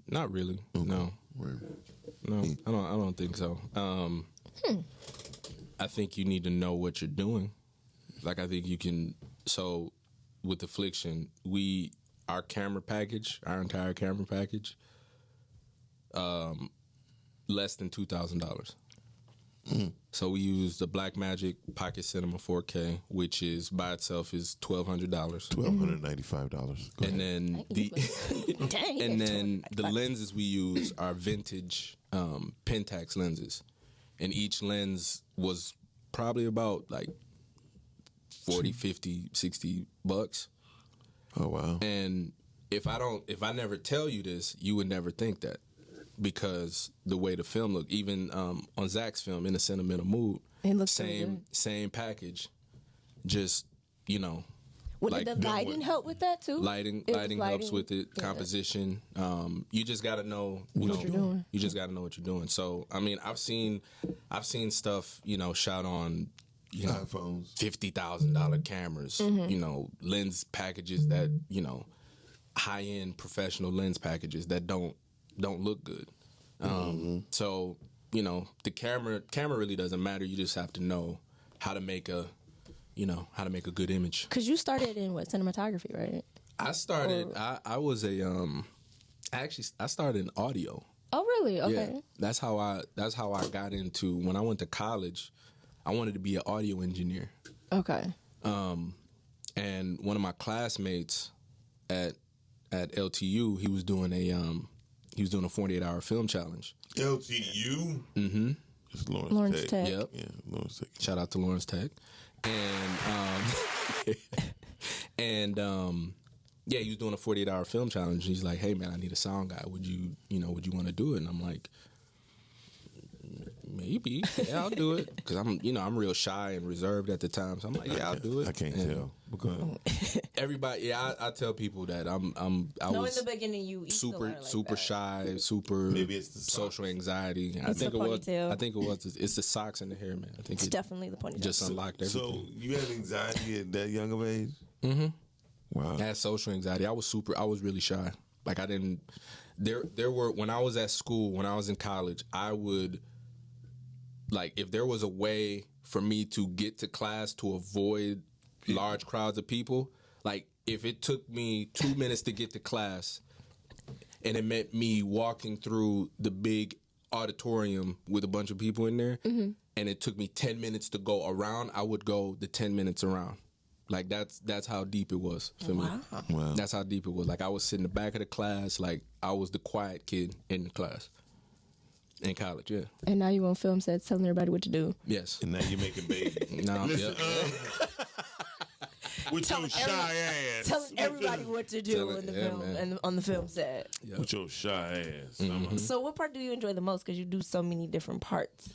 Not really. No.
Right.
No, I don't think so. I think you need to know what you're doing. Like, I think you can. So with Affliction, our camera package, our entire camera package, less than $2,000. So we use the Blackmagic Pocket Cinema 4K, which is by itself is $1,200.
$1,295.
And then
Dang.
and then the lenses we use are vintage Pentax lenses, and each lens was probably about like 40, 50, 60 bucks.
Oh wow.
And if I never tell you this, you would never think that, because the way the film looked, even on Zach's film, In a Sentimental Mood,
It looks so good.
same package, just, you know.
Well,
like,
did the lighting help with that too?
Lighting
It was
helps with it.
Yeah.
Composition. You just got to know what
you're doing.
You just got to know what you're doing. So I mean, I've seen stuff, you know, shot on, you know,
iPhones.
$50,000 cameras.
Mm-hmm.
You know, lens packages that, you know, high end professional lens packages that don't look good. So, you know, the camera really doesn't matter. You just have to know how to make a good image.
Because you started in cinematography, right?
I started. I was I started in audio.
Oh, really? Okay.
Yeah, that's how I got into. When I went to college, I wanted to be an audio engineer.
Okay.
And one of my classmates at LTU, he was doing a 48-hour film challenge.
LTU. Mm-hmm. It's
Lawrence Tech.
Yep.
Yeah, Lawrence Tech.
Shout out to Lawrence Tech. And yeah, he was doing a 48-hour film challenge. He's like, "Hey man, I need a sound guy. Would you want to do it?" And I'm like, "Maybe. Yeah, I'll do it." Because I'm real shy and reserved at the time. So I'm like, "Yeah, I'll do it."
I can't
And
tell. But go ahead.
Everybody, yeah, I tell people that I
No,
was
in the beginning you used to learn like
super
that.
shy, super
Maybe it's the socks.
social anxiety.
It's the ponytail.
I think it was. It's the socks and the hair, man. I think
It's
it
definitely the ponytail.
just unlocked everything.
So you had anxiety at that young of age? Mm-hmm. Wow.
I had social anxiety. I was really shy. Like I didn't. There were, when I was at school, when I was in college, I would, like, if there was a way for me to get to class to avoid large crowds of people, like if it took me 2 minutes to get to class, and it meant me walking through the big auditorium with a bunch of people in there, and it took me 10 minutes to go around, I would go the 10 minutes around. Like that's how deep it was for me.
Wow.
That's how deep it was. Like I was sitting in the back of the class, like I was the quiet kid in the class in college. Yeah.
And now you on film sets telling everybody what to do.
Yes.
And now you're making babies.
No.
Listen,
Yep.
with your shy ass.
Telling everybody what to do in the film
man.
and on the film set.
Yep.
With your shy ass.
So what part do you enjoy the most? Because you do so many different parts.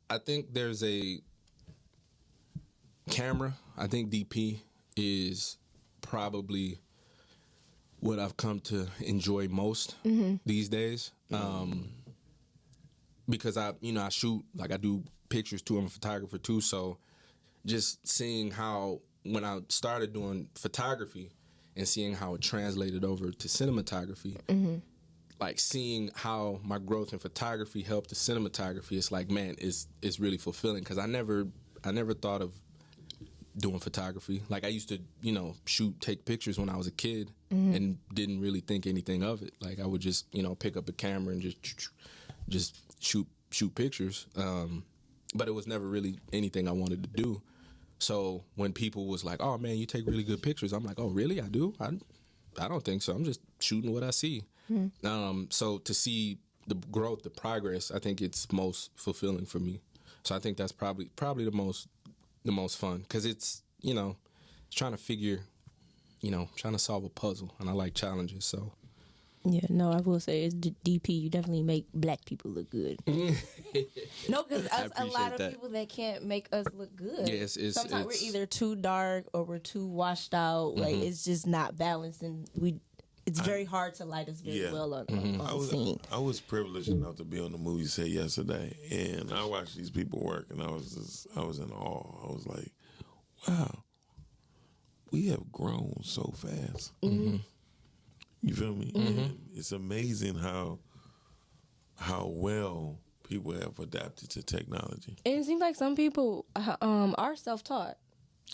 I think there's a camera. I think DP is probably what I've come to enjoy most these days. because I shoot, like I do pictures too. I'm a photographer too. So just seeing how when I started doing photography and seeing how it translated over to cinematography, like seeing how my growth in photography helped the cinematography, it's like, man, it's really fulfilling because I never thought of doing photography. Like I used to, take pictures when I was a kid and didn't really think anything of it. Like I would just, pick up a camera and just shoot pictures. But it was never really anything I wanted to do. So when people was like, "Oh man, you take really good pictures," I'm like, "Oh really? I do? I don't think so. I'm just shooting what I see." So to see the growth, the progress, I think it's most fulfilling for me. So I think that's probably the most fun because it's trying to figure, trying to solve a puzzle, and I like challenges. So
Yeah, no, I will say it's DP. You definitely make black people look good. No, because a
appreciate
lot of
that.
people that can't make us look good.
Yeah, it's-
sometimes
it's-
we're either too dark or we're too washed out. Like it's just not balanced, and it's very hard to light us very
Yeah.
well on the scene.
I was privileged enough to be on the movie set yesterday, and I watched these people work, and I was in awe. I was like, wow, we have grown so fast. You feel me? And it's amazing how well people have adapted to technology.
And it seems like some people are self-taught.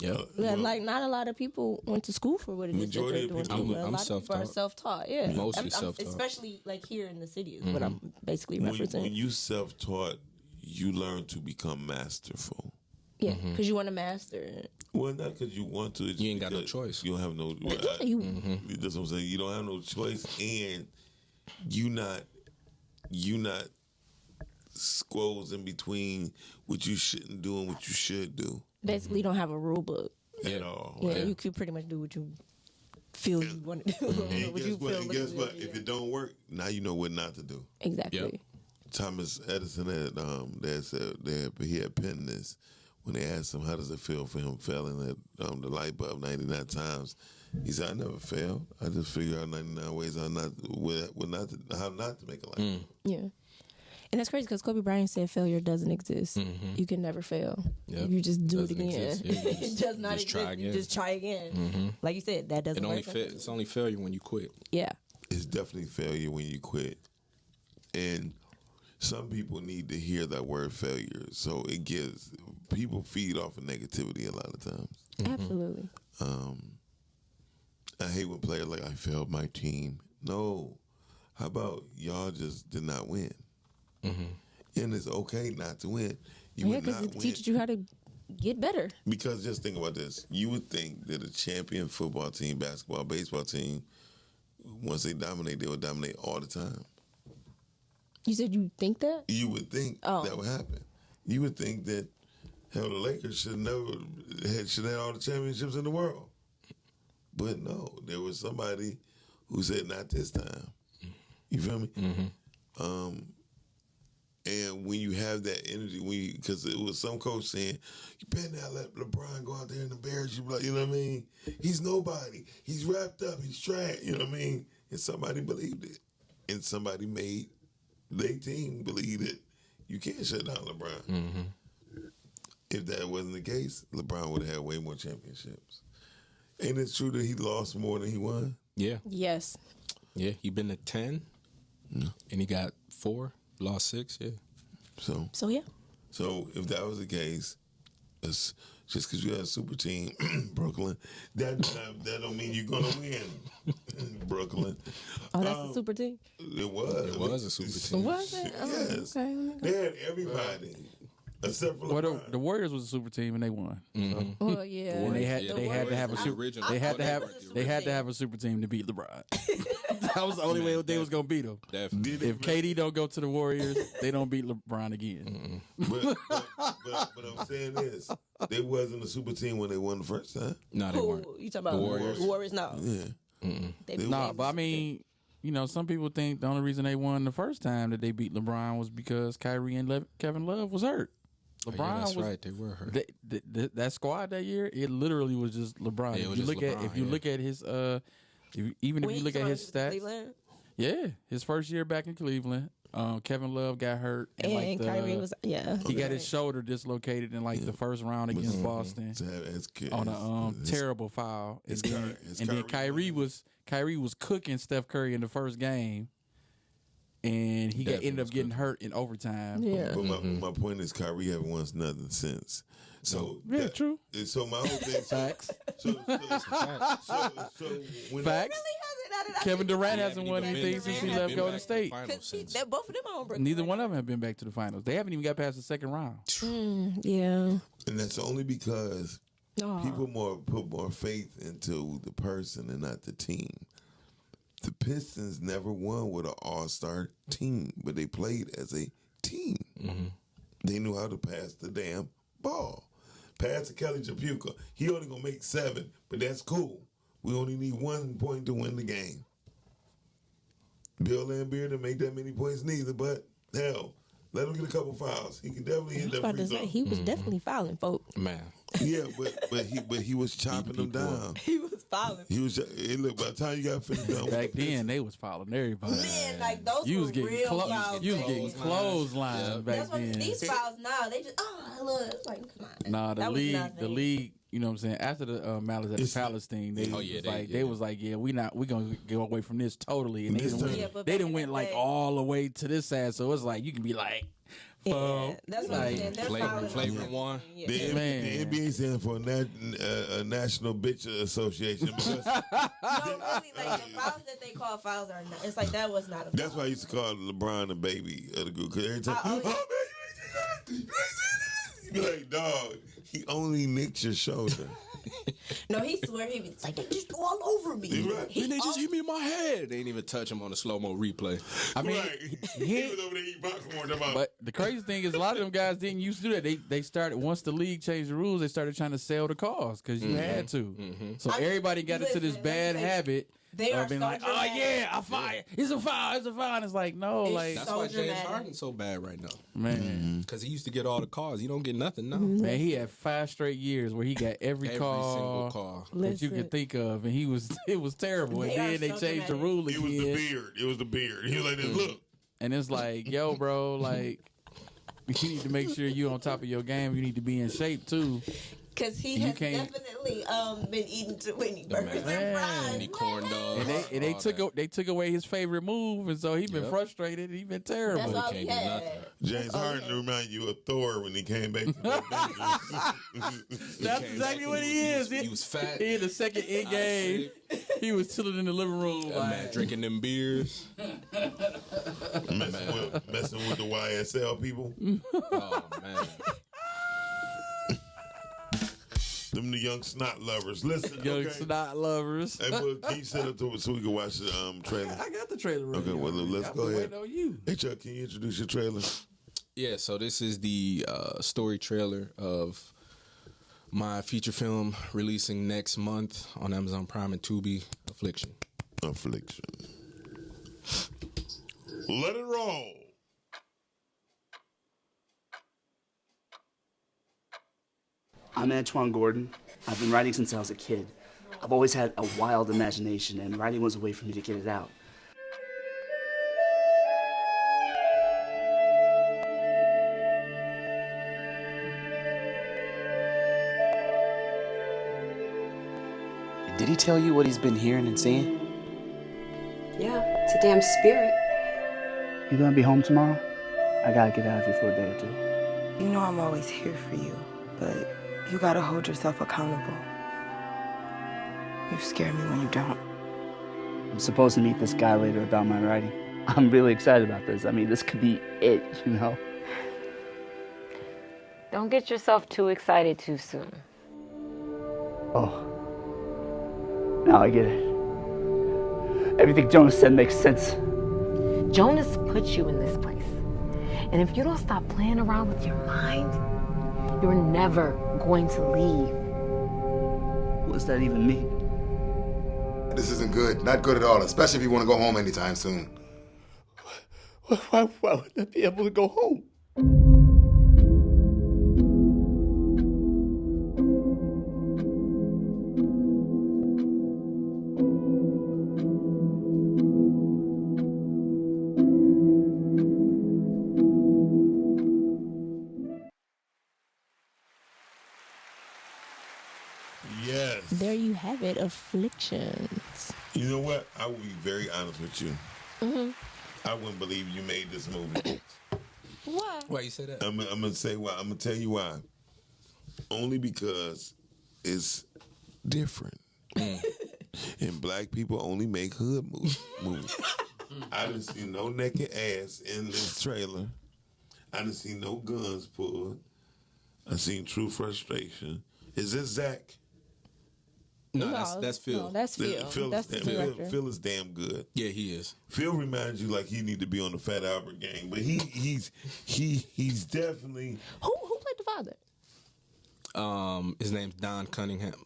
yeah,
Like not a lot of people went to school for what it is that
Majority
they're
of
doing.
people-
But a
I'm
lot of people are
self-taught.
self-taught. Yeah,
Mostly self-taught.
especially like here in the city is what I'm basically
When
referencing.
you self-taught, you learn to become masterful.
Yeah, because you want to master it.
Well, not because you want to. It's
You ain't got no
because
choice.
You don't have no.
Yeah, you
That's what I'm saying. You don't have no choice, and you not squoze in between what you shouldn't do and what you should do
basically don't have a rule book.
at all.
Yeah,
right?
you could pretty much do what you feel you want to do.
And
what
guess
you
what?
feel
And
looks
guess what?
good,
If
yeah.
it don't work, now you know what not to do.
Exactly.
Yep.
Thomas Edison had they said he had penned this when they asked him how does it feel for him failing at the light bulb 99 times. He said, "I never failed. I just figured out 99 ways how not to make a light bulb."
Yeah. And that's crazy because Kobe Bryant said failure doesn't exist. You can never fail.
Yep.
You just do it
Doesn't
again.
exist. Yeah, you
It does not
just try
exist. You
again.
just try again. Like you said, that doesn't work.
It's only failure when you quit.
Yeah.
It's definitely failure when you quit, and some people need to hear that word failure. So it gives people feed off of negativity a lot of times.
Absolutely.
I hate when players like, I failed my team. No. How about y'all just did not win? And it's okay not to win. You
Yeah,
would
because
not
it
win.
teaches you how to get better.
Because just think about this. You would think that a champion football team, basketball, baseball team, once they dominate, they would dominate all the time.
You said you think that?
You would think
Oh.
that would happen. You would think that, hell, the Lakers should have all the championships in the world. But no, there was somebody who said, not this time. You feel me? And when you have that energy, because it was some coach saying, you better not let LeBron go out there and embarrass you. You know what I mean? He's nobody. He's wrapped up. He's trash. You know what I mean? And somebody believed it. And somebody made their team believe that you can't shut down LeBron. If that wasn't the case, LeBron would have had way more championships. Ain't it true that he lost more than he won?
Yeah,
Yes.
yeah. He been to 10, and he got 4, lost 6. Yeah,
So yeah.
So if that was the case, it's just because you had a super team, Brooklyn, that don't mean you're gonna win, Brooklyn.
Oh, that's a super team.
It was.
It was a super team.
Was it? Oh,
Yes.
okay.
They had everybody except for
Well,
LeBron.
the Warriors was a super team and they won.
Well, yeah.
And they had
Yeah,
they had to have a
the
super
original.
they had to have
That was
they had to have a super team to beat LeBron. That was the only way they was gonna beat him.
Definitely.
Did it
If KD don't go to the Warriors, they don't beat LeBron again.
but I'm saying this, they wasn't a super team when they won the first time.
No, they weren't.
Who you talking about?
The Warriors.
Warriors, no.
Yeah.
They
Nah, but I mean, you know, some people think the only reason they won the first time that they beat LeBron was because Kyrie and Kevin Love was hurt.
Oh,
LeBron
yeah, that's
was
right. They were hurt.
that squad that year. It literally was just LeBron.
Yeah, it
if
was
you
just
look at
LeBron,
if you
yeah.
look at his if you look at his stats,
Cleveland?
yeah, his first year back in Cleveland, Kevin Love got hurt,
And
like
Kyrie was
he got his shoulder dislocated in like the first round against Boston on a terrible foul. And then Kyrie was cooking Steph Curry in the first game, and he ended up getting hurt in overtime.
Yeah.
But my point is, Kyrie haven't won nothing since. So
Yeah, true.
So my whole thing.
Facts.
So when
Facts. Kevin Durant hasn't won anything since he left Golden State.
Because both of them are on Brooklyn.
Neither one of them have been back to the finals. They haven't even got past the second round.
Yeah.
And that's only because people put more faith into the person and not the team. The Pistons never won with an all-star team, but they played as a team. They knew how to pass the damn ball. Pass to Kelly Chapuka. He only gonna make 7, but that's cool. We only need 1 point to win the game. Bill Laimbeer didn't make that many points neither, but hell, let him get a couple fouls. He can definitely hit that free throw.
He was definitely fouling folk.
Man.
Yeah, but he was chopping them down.
He was fouling.
He was. Hey, look, by the time you got finished done,
Back then, they was fouling everybody.
Man, like those
You
were
was getting
real fouls.
you was getting clotheslined back
That's what
then.
these fouls now. They just look, it's like come on.
Nah,
That was nothing.
league. You know what I'm saying? After the Malice at the Palestine, they was like, we gonna go away from this totally, and they
This
didn't
time-
win.
Yeah, but
They
back
didn't
in
went
the
like
day-
all the way to this side, so it's like you can be like,
Yeah, that's what I'm
like,
saying. They're
Flagrant
fouling.
one.
Yeah.
The
Man.
NBA stands for a National Bitch Association. Because
No, really, like the fouls that they call fouls are not. It's like that was not a foul.
that's why I used to call LeBron the baby of the group. Because every time,
Oh, yeah.
man, you ain't seen that. You be like, dog, he only nicked your shoulder.
No, he swear he was like they just all over me.
You right.
Then they just hit me in my head. They didn't even touch him on the slow-mo replay.
I mean,
Right. He was over there eating popcorn.
but the crazy thing is, a lot of them guys didn't used to do that. They started once the league changed the rules. They started trying to sell the cars because you had to. So everybody got into this
listen,
bad
let me say,
habit
they are
of being
so
like, oh
dramatic.
yeah, I fired. It's a foul. It's a foul. And it's like no,
It's
like
That's
so
why James
dramatic.
Harden's so bad right now.
man,
Because he used to get all the calls. You don't get nothing now.
man, he had 5 straight years where he got every
Every
call
single call.
that you could think of, and it was terrible. And
They
then
are
they
so
changed the
dramatic.
rule
It was the
again,
beard. It was the beard. He was like this. Look.
and it's like, yo, bro, like. You need to make sure you're on top of your game. You need to be in shape too.
Because he
You
has
can't-
definitely been eating too many burgers
Man.
and fries.
Any corn dogs.
And they took away his favorite move, and so he's been frustrated. He's been terrible.
That's all he
can't do
had.
nothing.
James Harden remind you of Thor when he came back to the Avengers.
That's
Came
exactly
back,
what he is.
He was fat.
In the second end game, he was chilling in the living room.
That man
Like,
drinking them beers.
messing with the YSL people.
Oh, man.
Them the young snot lovers. Listen,
young
okay.
snot lovers.
Hey, Boog, can you set up to it so we can watch the trailer?
I got the trailer. Ready.
Okay, well, let's
I've
go
been
ahead.
waiting on you.
Hey, Chuck, can you introduce your trailer?
Yeah, so this is the story trailer of my feature film releasing next month on Amazon Prime and Tubi, Affliction.
Affliction. Let it roll.
I'm Antoine Gordon. I've been writing since I was a kid. I've always had a wild imagination, and writing was a way for me to get it out. Did he tell you what he's been hearing and seeing?
Yeah, it's a damn spirit.
You gonna be home tomorrow? I gotta get out of here for a day or two.
You know I'm always here for you, but you gotta hold yourself accountable. You scare me when you don't.
I'm supposed to meet this guy later about my writing. I'm really excited about this. I mean, this could be it, you know?
Don't get yourself too excited too soon.
Oh. Now I get it. Everything Jonas said makes sense.
Jonas put you in this place. And if you don't stop playing around with your mind, you're never going to leave.
What does that even mean?
This isn't good. Not good at all, especially if you want to go home anytime soon.
Why would I be able to go home?
Yes.
There you have it, afflictions.
You know what? I will be very honest with you.
Mm-hmm.
I wouldn't believe you made this movie.
Why?
Why you say that?
I'm gonna say why. I'm gonna tell you why. Only because it's different. And black people only make hood movies. I didn't see no naked ass in this trailer. I didn't see no guns pulled. I seen true frustration. Is this Zach?
No, that's Phil.
No, that's Phil. That's the director.
Phil is damn good.
Yeah, he is.
Phil reminds you like he need to be on the Fat Albert gang, but he's definitely.
Who played the father?
His name's Don Cunningham.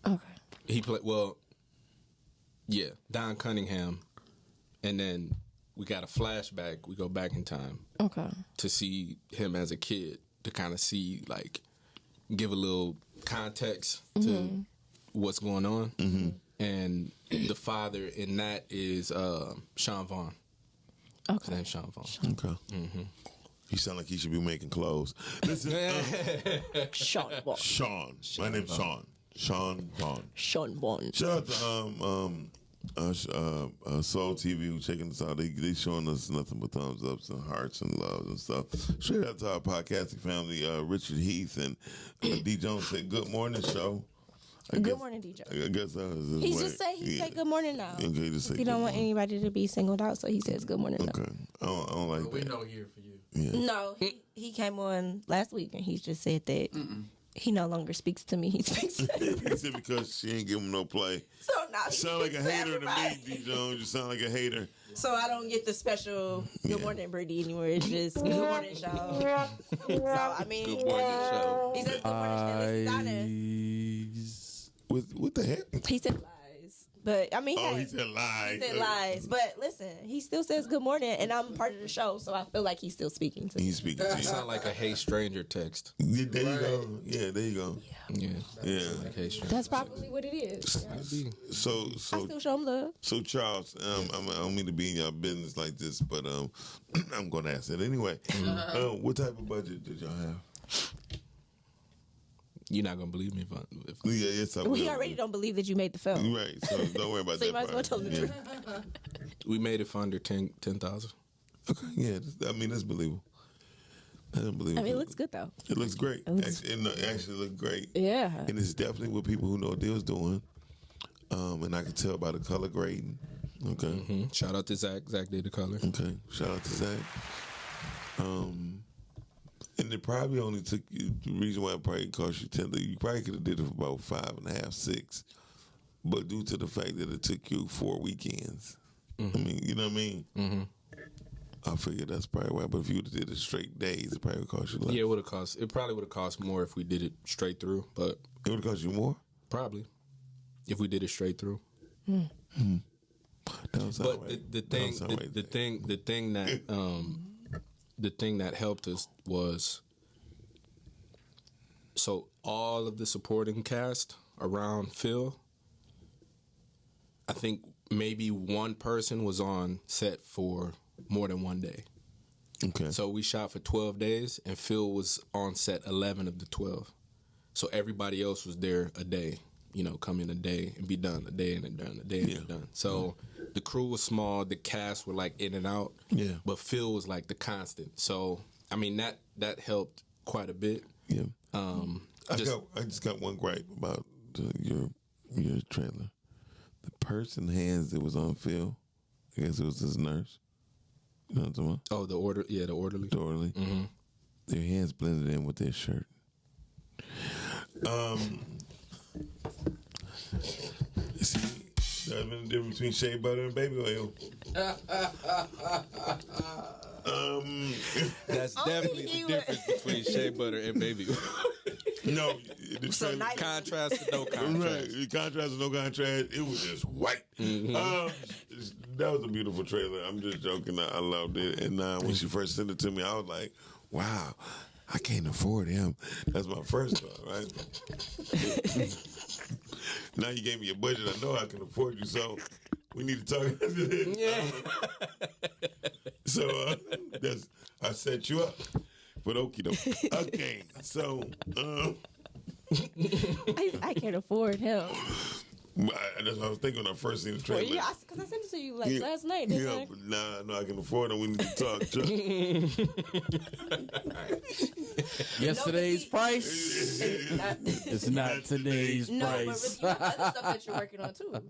Okay.
He played Don Cunningham, and then we got a flashback. We go back in time.
Okay.
To see him as a kid, to kind of see like give a little context to what's going on. Mm-hmm. And the father in that is Sean Vaughn.
Okay.
His name's Sean Vaughn.
Okay. Mm-hmm. He sound like he should be making clothes. Listen,
Sean Vaughn.
Sean. My name's Sean. Sean Vaughn.
Sean Vaughn.
Shout out to Soul TV who checking us out. They showing us nothing but thumbs ups and hearts and loves and stuff. Straight out to our podcasting family, Richard Heath and D Jones said good morning show.
Good morning, DJ.
I guess that was his
He
way.
just say good morning now.
Okay, just say
he don't want anybody to be singled out, so he says good morning now.
Okay, I don't like that.
We know here for you.
Yeah.
No, he came on last week and he just said that he no longer speaks to me. He speaks to
He said because she ain't give him no play.
So now
you sound like a hater to me, D Jones. You sound like a hater.
So I don't get the special good morning, Birdie, anymore. It's just good morning, show. So I mean,
Good morning, show.
he says good morning, show. This is
What the heck?
He said lies. But I mean,
he said lies.
He said lies. But listen, he still says good morning, and I'm part of the show, so I feel like he's still speaking to me.
He's speaking to
You
you.
sound like a hey stranger text.
Yeah, there you go. Yeah, there you go.
Yeah.
Yeah.
Like hey stranger.
That's probably what it is.
So
I still show him love.
So Charles, I don't mean to be in your business like this, but I'm gonna ask it anyway. What type of budget did y'all have?
You're not gonna believe me if
Yeah, yes, I will.
We already don't believe that you made the film.
Right, so don't worry about
So
that.
you might as well
part.
tell the truth.
we made it for under 10,000.
Okay, yeah, I mean that's believable. That's unbelievable.
I mean, it looks good though.
It looks great. It actually looked great.
Yeah.
And it's definitely with people who know what they was doing. And I could tell by the color grading. Okay.
Mm-hmm. Shout out to Zach. Zach did the color.
Okay. Shout out to Zach. And it probably only took you, the reason why it probably cost you $10, you probably could have did it for about 5.5, 6. But due to the fact that it took you 4 weekends, I mean, you know what I mean? Mm-hmm. I figured that's probably why. But if you would have did it straight days, it probably would cost you less.
Yeah, it would have cost. It probably would have cost more if we did it straight through. But
it would have cost you more.
Probably, if we did it straight through.
That was
But
right.
the thing that helped us was, so all of the supporting cast around Phil, I think maybe one person was on set for more than one day.
Okay.
So we shot for 12 days, and Phil was on set 11 of the 12. So everybody else was there a day. You know, come in a day and be done, a day and then done, a day and then done. So the crew was small, the cast were like in and out.
Yeah.
But Phil was like the constant. So I mean that helped quite a bit.
Yeah. I just got one gripe about your trailer. The person hands that was on Phil, I guess it was his nurse. You know what I'm talking about?
Oh, the orderly.
The orderly. Mm-hmm. Their hands blended in with their shirt. See, there's been a difference between shea butter and baby oil.
That's definitely the difference between shea butter and baby oil.
No, the trailer,
contrast to no contrast.
Right, the contrast to no contrast. It was just white.
Mm-hmm.
That was a beautiful trailer. I'm just joking. I loved it. And when she first sent it to me, I was like, wow, I can't afford him. That's my first thought, right? Now you gave me a budget. I know I can afford you, so we need to talk after this.
Yeah.
So I set you up. But okie doke. Okay, so
I can't afford him.
That's what I was thinking when I first seen the trailer.
Well, yeah, because I sent it to you like last night. Didn't I?
But no, I can afford them. We need to talk.
Yesterday's price. It's not today's price.
No, but really, you have other stuff that you're working on too.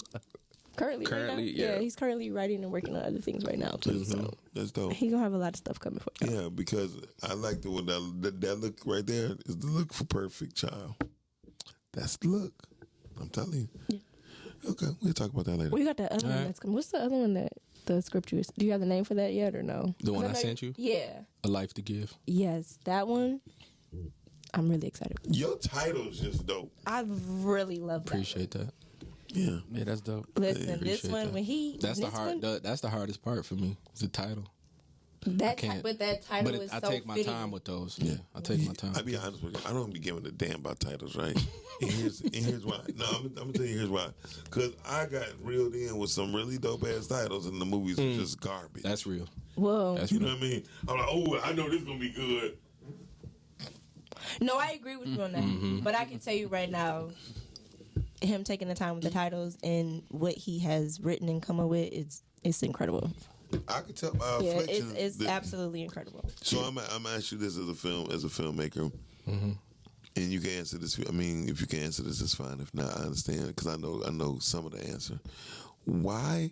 Currently, right now?
yeah.
He's currently writing and working on other things right now too. So
that's dope.
He gonna have a lot of stuff coming for you.
Yeah, because I like the one that look right there is the look for Perfect Child. That's the look. I'm telling you. Yeah. Okay, we'll talk about that later.
We got the other one that's coming. What's the other one that the script you? Do you have the name for that yet or no?
The one I sent you?
Yeah.
A Life to Give.
Yes, that one. I'm really excited.
Your title's just dope.
I really love that.
Appreciate that.
Yeah,
that's dope.
Listen, this one
that.
when he
that's the hardest part for me. Is the title.
That title is
I
so
take my
fitting.
time with those. Yeah, I take my time.
I'll be honest with you. I don't be giving a damn about titles, right? and here's why. No, I'm gonna tell you here's why. Because I got reeled in with some really dope ass titles, and the movies were just garbage.
That's real.
Whoa.
You know what I mean? I'm like, oh, I know this is gonna be good.
No, I agree with you on that. But I can tell you right now, him taking the time with the titles and what he has written and come up with, it's incredible.
I could tell by Affliction.
It's absolutely incredible.
So I'm gonna ask you this as a filmmaker, and you can answer this. I mean, if you can answer this, it's fine. If not, I understand because I know some of the answer. Why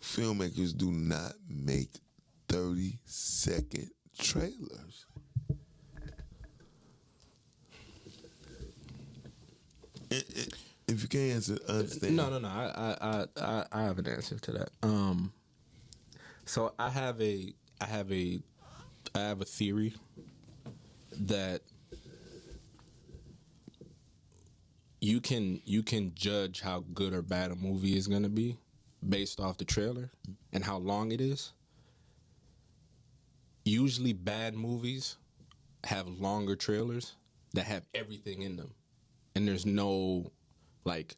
filmmakers do not make 30-second trailers? If you can't answer, I understand.
No. I have an answer to that. So I have a theory that you can judge how good or bad a movie is going to be based off the trailer and how long it is. Usually bad movies have longer trailers that have everything in them. And there's no like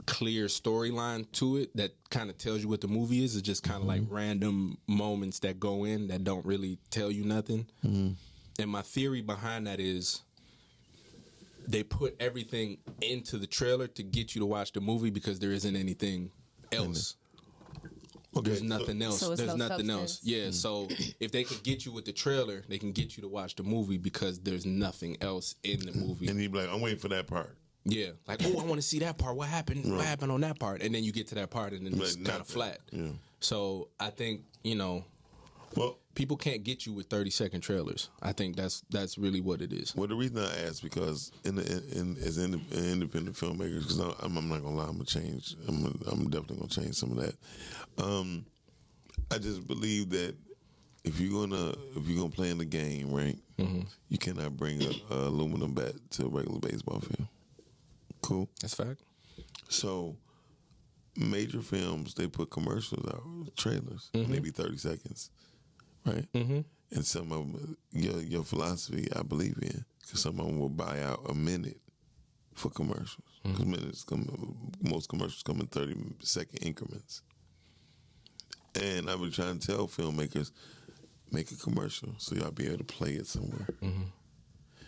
clear storyline to it that kind of tells you what the movie is. It's just kind of like random moments that go in that don't really tell you nothing. And my theory behind that is they put everything into the trailer to get you to watch the movie because there isn't anything else. Okay, there's nothing else.
So
there's
no
nothing
substance.
else. Yeah, so if they could get you with the trailer, they can get you to watch the movie because there's nothing else in the movie.
And you'd be like, I'm waiting for that part.
Yeah, like, oh, I want to see that part. What happened? Right. What happened on that part? And then you get to that part, and then it's kind of flat.
Yeah.
So I think
well,
people can't get you with 30-second trailers. I think that's really what it is.
Well, the reason I ask because as independent filmmakers, because I'm not gonna lie, I'm definitely gonna change some of that. I just believe that if you're gonna play in the game, right, you cannot bring a aluminum bat to a regular baseball field. Cool.
That's fact.
So major films, they put commercials out, trailers, maybe 30 seconds, right? And some of them, your philosophy, I believe in, because some of them will buy out a minute for commercials. Because most commercials come in 30-second increments. And I've been trying to tell filmmakers, make a commercial so y'all be able to play it somewhere.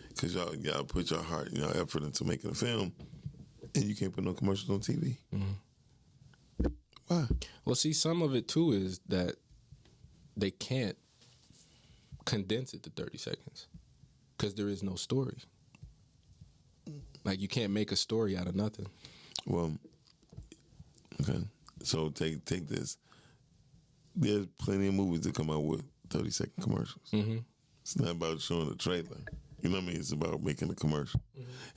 Because y'all put your heart, effort into making a film, and you can't put no commercials on TV. Why?
Well, see, some of it too is that they can't condense it to 30 seconds because there is no story. Like, you can't make a story out of nothing.
Well, okay. So take this. There's plenty of movies that come out with 30-second commercials. It's not about showing a trailer. You know what I mean? It's about making a commercial.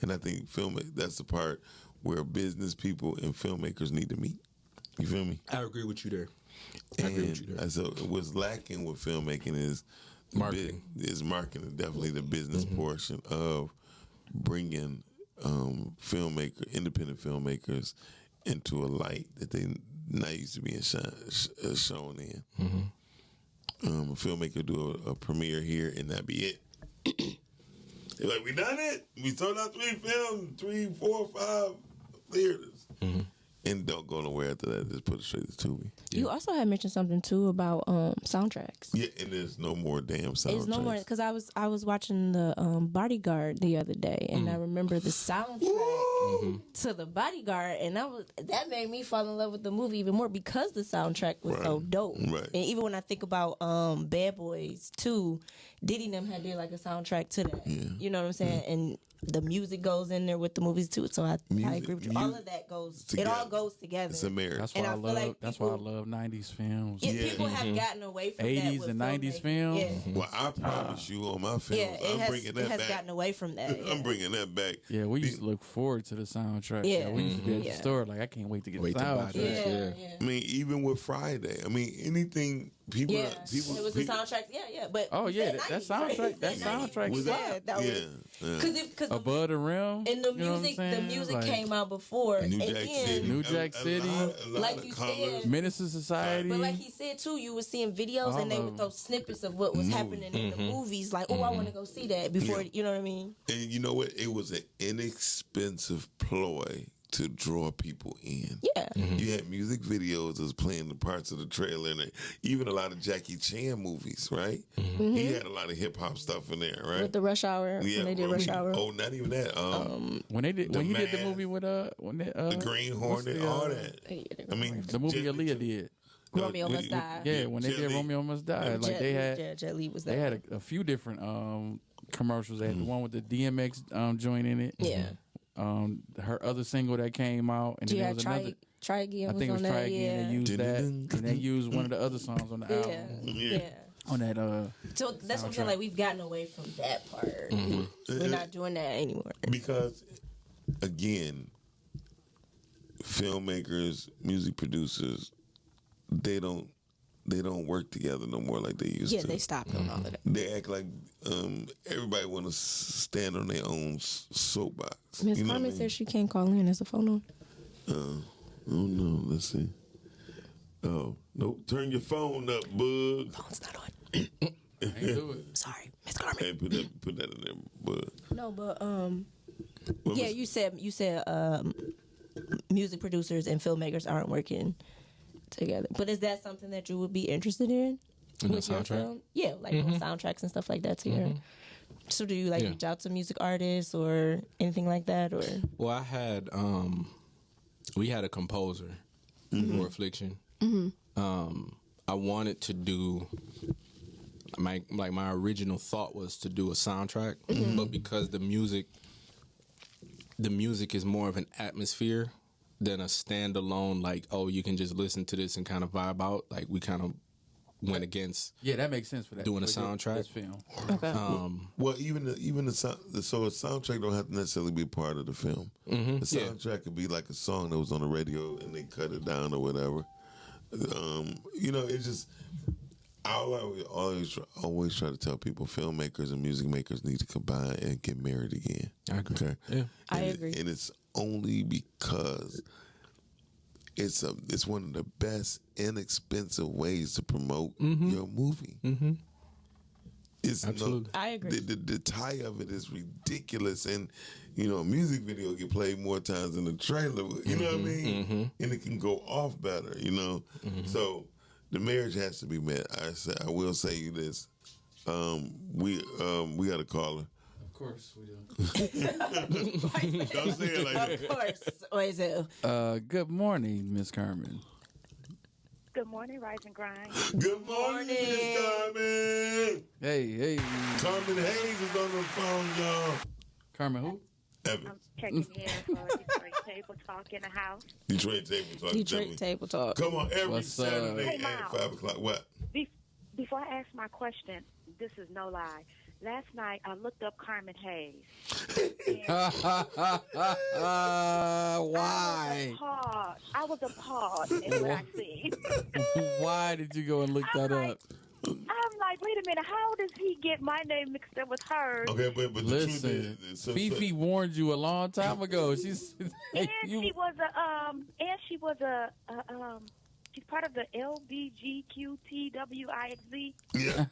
And I think that's the part where business people and filmmakers need to meet. You feel me?
I agree with you there.
So what's lacking with filmmaking is
marketing.
Marketing, definitely the business portion of bringing independent filmmakers into a light that they not used to being shown in. A filmmaker do a premiere here and that be it. They're like, we done it. We sold out 3 films, 3, 4, 5 theaters. And don't go nowhere after that. Just put it straight to Tubi.
You also had mentioned something too about soundtracks.
Yeah, and there's no more damn soundtracks.
It's no more because I was watching the Bodyguard the other day, and I remember the soundtrack to the Bodyguard, and that made me fall in love with the movie even more because the soundtrack was so dope.
Right.
And even when I think about Bad Boys 2, Diddy and them had did like a soundtrack to that.
Yeah.
You know what I'm saying? And the music goes in there with the movies too. So I agree with you. All of that goes.
Together.
It all goes together.
It's a marriage.
That's why I love. That's why I love '90s films.
Yeah, people have gotten away from that.
'80s
with
and '90s
filmmaking.
films.
Yeah.
Well, I promise you on my films,
Yeah,
I'm bringing that
it has
back.
gotten away from that. Yeah.
I'm bringing that back.
Yeah, we used to look forward to the soundtrack.
Yeah.
We used to be at the store like, I can't wait to get the
Wait to buy
soundtrack.
that.
Yeah.
I mean, even with Friday, I mean, anything people.
Yeah,
people
it was the soundtrack. Yeah. But
Oh
you
yeah,
said
that
90s, right?
soundtrack. That
You said 90s.
soundtrack.
Was
Yeah, that was.
yeah.
Because
Above the Rim.
and the
you know what I'm
music,
saying? Like,
came out before.
New
and
Jack
then,
City,
New Jack City.
a lot
Like
of
you
colors.
said.
Menace to Society.
But like he said too, you were seeing videos
All
and they
of
would
them.
throw snippets of what was happening in the movies. Like, oh, I want to go see that before.
Yeah.
You know what I mean?
And you know what? It was an inexpensive ploy to draw people in.
Yeah.
You had music videos that was playing the parts of the trailer, and even a lot of Jackie Chan movies, right? He had a lot of hip hop stuff in there, right?
With the Rush Hour, when they did Rush Hour.
Oh, not even that.
when he did the
Mask,
movie with
the Green Hornet, all that. I mean,
the movie Aaliyah did.
Romeo Must Die.
Yeah, when they
Jet
did
Li.
Romeo Must Die, like they had
Jet Li was
they
there.
had a few different commercials. They had the one with the DMX joint in it.
Yeah.
Her other single that came out, and then there was another.
Try Again.
I think it was
on
Try
that,
Again. They used
yeah.
that, and they used one of the other songs on the album.
Yeah.
On that
So that's what I'm saying. Like we've gotten away from that part. We're not doing that anymore.
Because, again, filmmakers, music producers, they don't work together no more like they used to.
Yeah, they stopped doing all of that.
They act like everybody want to stand on their own soapbox.
Miss
You know what I
Carmen
mean?
says she can't call in. Is the phone on?
Oh no, let's see. Oh no, turn your phone up, bud.
Phone's not on.
Ain't do it.
Sorry, Miss Carmen.
Hey, put that in there, bud.
No, but
What
yeah,
was-
you said music producers and filmmakers aren't working together. But is that something that you would be interested in?
In the
with your
soundtrack?
film? Yeah, like doing soundtracks and stuff like that to your. So do you
Yeah.
reach out to music artists or anything like that, or?
Well, I had we had a composer for Affliction. I wanted to do my original thought was to do a soundtrack, but because the music is more of an atmosphere than a standalone, like, oh, you can just listen to this and kind of vibe out. Like, we kind of went against
Yeah, that makes sense for that.
Doing a
for
soundtrack?
this film.
Okay.
Well, even the sound, so a soundtrack don't have to necessarily be part of the film. The soundtrack could be like a song that was on the radio and they cut it down or whatever. You know, it's just I always try to tell people filmmakers and music makers need to combine and get married again.
I agree.
Okay,
Yeah.
I agree.
and it's only because it's one of the best inexpensive ways to promote your movie. It's
Absolutely.
I agree.
The tie of it is ridiculous, and you know, a music video get played more times than the trailer. You know what I mean? And it can go off better. You know, so the marriage has to be met. I will say you this: we got a caller.
Of course we do.
Don't say it like that.
Of course. What is it?
Good morning, Miss Carmen.
Good morning, Rise and Grind.
Good morning, Miss Carmen.
Hey.
Carmen Hayes is on the phone, y'all.
Carmen who?
Evans.
I'm checking in for Detroit Table Talk in the house.
Detroit Table Talk.
Detroit Table Talk.
Come on, every
What's up?
Saturday
Hey,
at
Miles.
5 o'clock. What?
Before I ask my question, this is no lie. Last night, I looked up Carmen Hayes.
Why?
I was appalled at what I seen.
Why did you go and look that up?
I'm like, wait a minute, how does he get my name mixed up with hers?
Okay, but the truth
Listen,
is,
Fifi warned you a long time ago. She's
And she was she's part of the LBGQTWIXZ.
Yeah.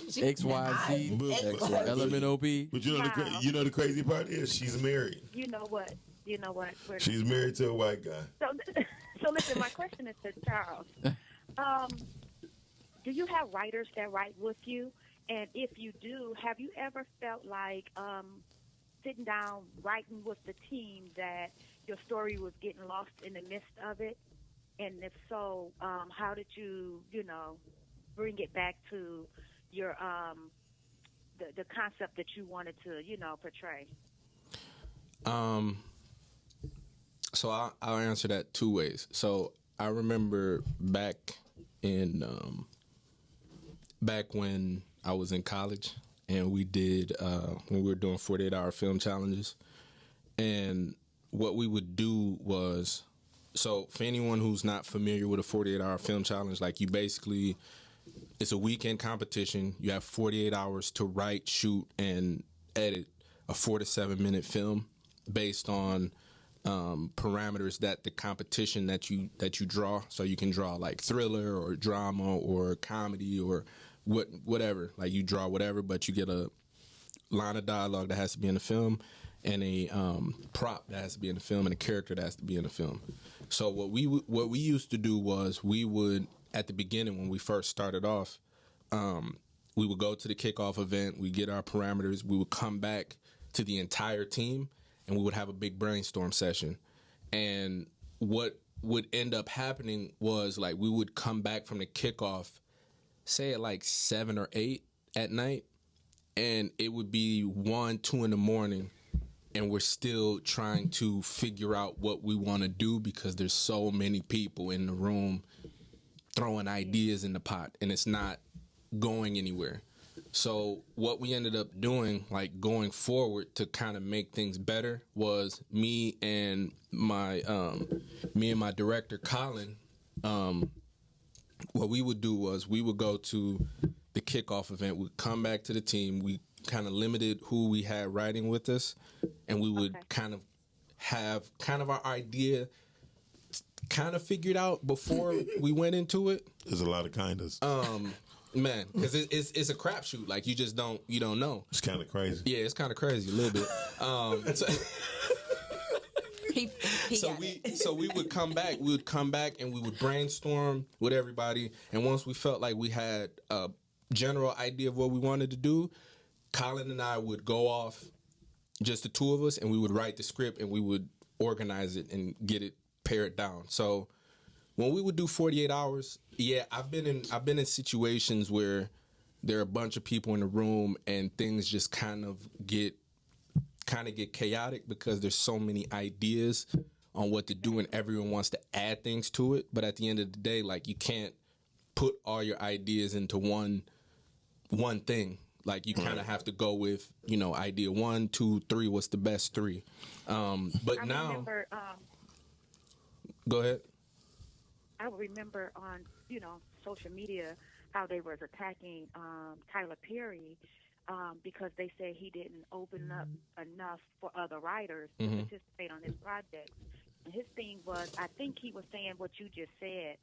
XYZ, LMNOP.
But you know the crazy part is she's married.
You know what? You know what?
She's married to a white guy.
So listen, my question is to Charles. Do you have writers that write with you? And if you do, have you ever felt like sitting down writing with the team that your story was getting lost in the midst of it? And if so, how did you, bring it back to your the concept that you wanted to, portray?
So I'll answer that two ways. So I remember back when I was in college and we did when we were doing 48-hour film challenges, and what we would do was, so for anyone who's not familiar with a 48-hour film challenge, like it's a weekend competition. You have 48 hours to write, shoot, and edit a 4 to 7 minute film based on parameters that the competition that you draw. So you can draw like thriller or drama or comedy or whatever. Like you draw whatever, but you get a line of dialogue that has to be in the film and a prop that has to be in the film and a character that has to be in the film. So what we used to do was we would, at the beginning when we first started off, we would go to the kickoff event, we get our parameters, we would come back to the entire team, and we would have a big brainstorm session. And what would end up happening was, like, we would come back from the kickoff, say at like 7 or 8 at night, and it would be 1, 2 in the morning, and we're still trying to figure out what we want to do because there's so many people in the room throwing ideas in the pot, and it's not going anywhere. So what we ended up doing, like going forward to kind of make things better, was me and my director Colin. What we would do was we would go to the kickoff event. We'd come back to the team. We kind of limited who we had writing with us, and we would kind of have kind of our idea kind of figured out before we went into it.
There's a lot of kindas.
Man, because it's a crapshoot. Like you don't know.
It's kind of crazy.
Yeah, it's kind of crazy a little bit. So we would come back. We would come back and we would brainstorm with everybody. And once we felt like we had a general idea of what we wanted to do, Colin and I would go off, just the two of us, and we would write the script and we would organize it and pare it down. So when we would do 48 hours, yeah, I've been in situations where there are a bunch of people in the room and things just kind of get chaotic because there's so many ideas on what to do and everyone wants to add things to it. But at the end of the day, like, you can't put all your ideas into one thing. Like, you kind of have to go with, idea 1, 2, 3. What's the best 3? But now, remember, go ahead.
I remember on, social media how they was attacking Tyler Perry because they said he didn't open up enough for other writers to participate on his project. And his thing was, I think he was saying what you just said,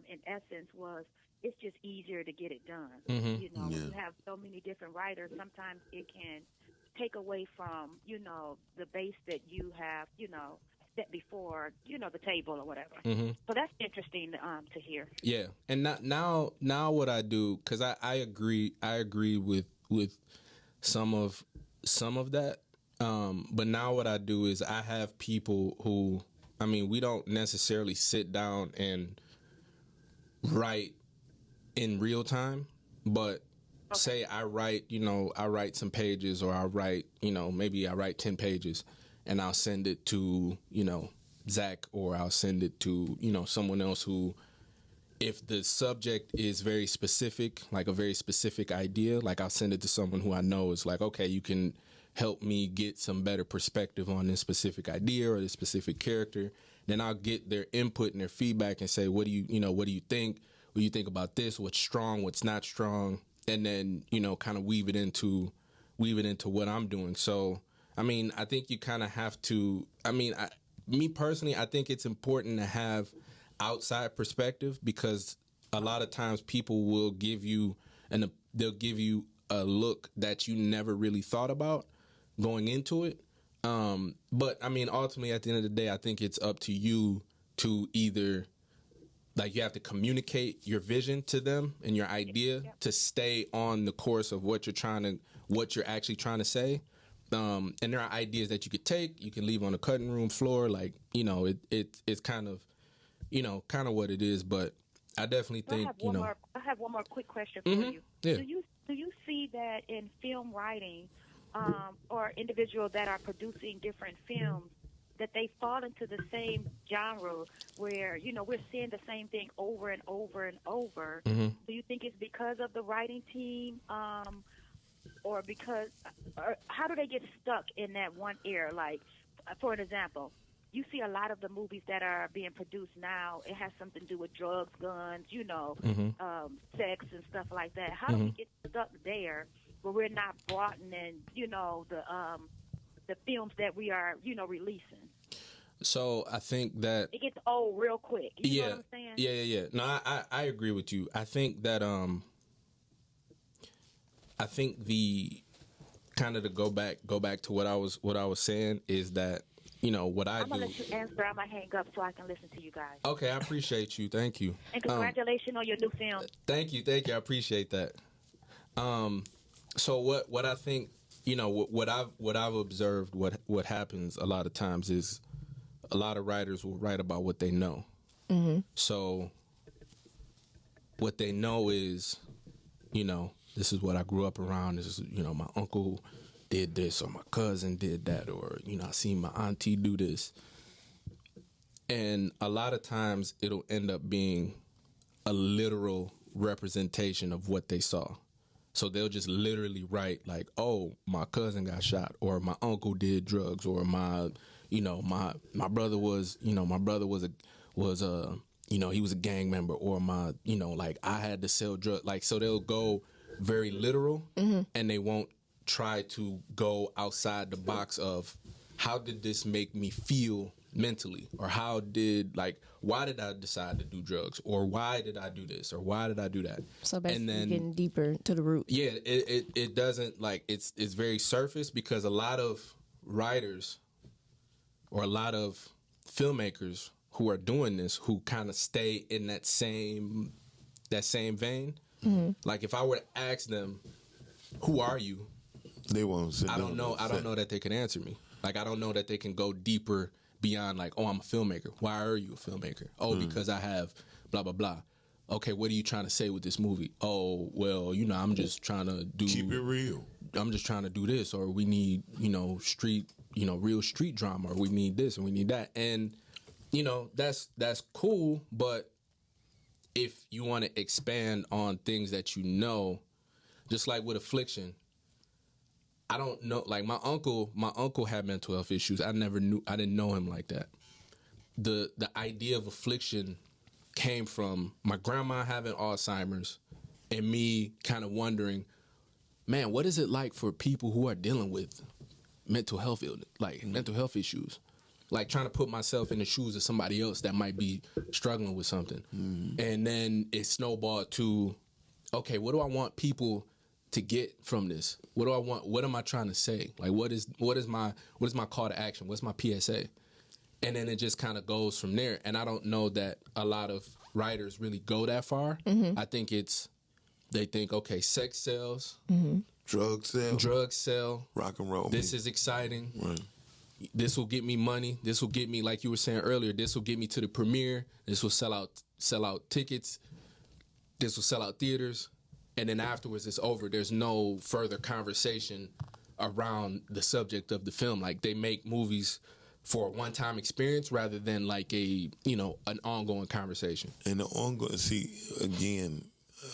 in essence, was it's just easier to get it done. You have so many different writers. Sometimes it can take away from, the base that you have, set before, the table or whatever. So that's interesting to hear.
Yeah. And now what I do, because I agree with some of that. But now what I do is I have people who, we don't necessarily sit down and write in real time, but say I write some pages, or I write, maybe I write 10 pages and I'll send it to, Zach, or I'll send it to, someone else who, if the subject is very specific, like a very specific idea, like I'll send it to someone who I know is like, okay, you can help me get some better perspective on this specific idea or this specific character. Then I'll get their input and their feedback and say, what do you think? What do you think about this? What's strong? What's not strong? And then, kind of weave it into what I'm doing. So, I think you kind of have to, me personally, I think it's important to have outside perspective, because a lot of times people will give you a look that you never really thought about going into it. But I mean, ultimately, at the end of the day, I think it's up to you to either, like, you have to communicate your vision to them and your idea to stay on the course of what you're actually trying to say. And there are ideas that you could take, you can leave on the cutting room floor, like, you know, it's kind of, you know, kind of what it is. But I definitely think,
I have one more quick question for you.
Yeah.
Do you see that in film writing, or individuals that are producing different films, that they fall into the same genre where, you know, we're seeing the same thing over and over and over?
Mm-hmm.
Do you think it's because of the writing team, or how do they get stuck in that one era? Like, for an example, you see a lot of the movies that are being produced now, it has something to do with drugs, guns, you know, sex and stuff like that. How do we get stuck there where we're not broadening, you know, the films that we are, you know, releasing?
So I think that
it gets old real quick. You know what I'm saying?
Yeah. No, I agree with you. I think that I think the kind of to go back to what I was saying is that, you know, what I do.
I'm gonna let you answer. I'm gonna hang up so I can listen to you guys.
Okay, I appreciate you. Thank you.
And congratulations on your new film.
Thank you. I appreciate that. So what I think, you know, what I've observed, what happens a lot of times is a lot of writers will write about what they know. Mm-hmm. So what they know is, you know, this is what I grew up around. This is, you know, my uncle did this, or my cousin did that, or, you know, I seen my auntie do this. And a lot of times it'll end up being a literal representation of what they saw. So they'll just literally write like, oh, my cousin got shot, or my uncle did drugs, or my brother was he was a gang member, or my, you know, like I had to sell drugs. Like, so they'll go very literal, and they won't try to go outside the box of how did this make me feel mentally, or why did I decide to do drugs, or why did I do this, or why did I do that?
So basically,
and then,
getting deeper to the root.
Yeah, it doesn't, like, it's very surface, because a lot of writers or a lot of filmmakers who are doing this, who kind of stay in that same vein. Mm-hmm. Like, if I were to ask them, who are you?
They won't say.
I don't know that they can answer me. Like, I don't know that they can go deeper beyond, like, oh, I'm a filmmaker. Why are you a filmmaker? Oh, because I have blah, blah, blah. Okay, what are you trying to say with this movie? Oh, well, you know, I'm just trying to
keep it real.
I'm just trying to do this, or we need, you know, real street drama, or we need this and we need that. And, you know, that's cool, but if you want to expand on things that you know, just like with Affliction, I don't know, like my uncle had mental health issues. I didn't know him like that. The idea of Affliction came from my grandma having Alzheimer's and me kind of wondering, man, what is it like for people who are dealing with mental health issues? Like, trying to put myself in the shoes of somebody else that might be struggling with something. And then it snowballed to, okay, what do I want people to get from this? What do I want? What am I trying to say? Like, what is my call to action? What's my PSA? And then it just kind of goes from there. And I don't know that a lot of writers really go that far. I think they think, okay, sex sells, drugs sell,
rock and roll.
This is exciting.
Right.
This will get me money. This will get me, like you were saying earlier, this will get me to the premiere. This will sell out tickets. This will sell out theaters. And then afterwards, it's over. There's no further conversation around the subject of the film. Like, they make movies for a one-time experience rather than like an ongoing conversation.
And the ongoing, see, again,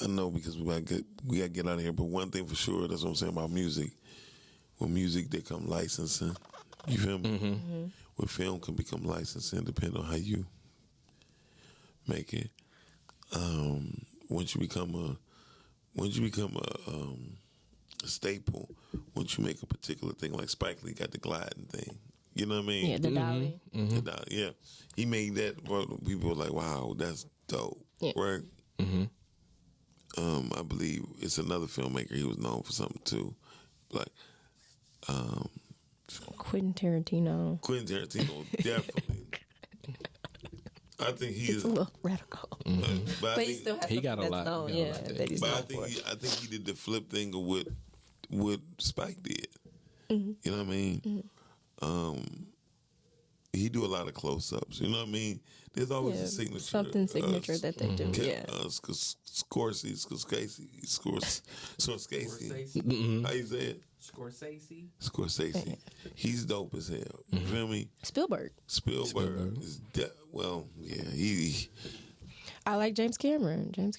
I know because we gotta get out of here, but one thing for sure, that's what I'm saying about music. With music, they come licensing. You feel me? With film can become licensing depending on how you make it. Once you become a staple, once you make a particular thing, like Spike Lee got the gliding thing. You know what I mean?
Yeah, the dolly.
The dolly, yeah. He made that, people were like, wow, that's dope. Yeah. Right? I believe it's another filmmaker, he was known for something too. Like,
Quentin Tarantino.
Quentin Tarantino, definitely. I think he is
a little radical, but he still has
got a lot.
Known, that he's
but
known
I think he did the flip thing of what Spike did.
Mm-hmm.
You know what I mean? He do a lot of close-ups. You know what I mean? There's always a signature,
something signature that they do.
Scorsese. How you say it? Scorsese. He's dope as hell. You feel me?
Spielberg
is he.
I like James Cameron.
To me,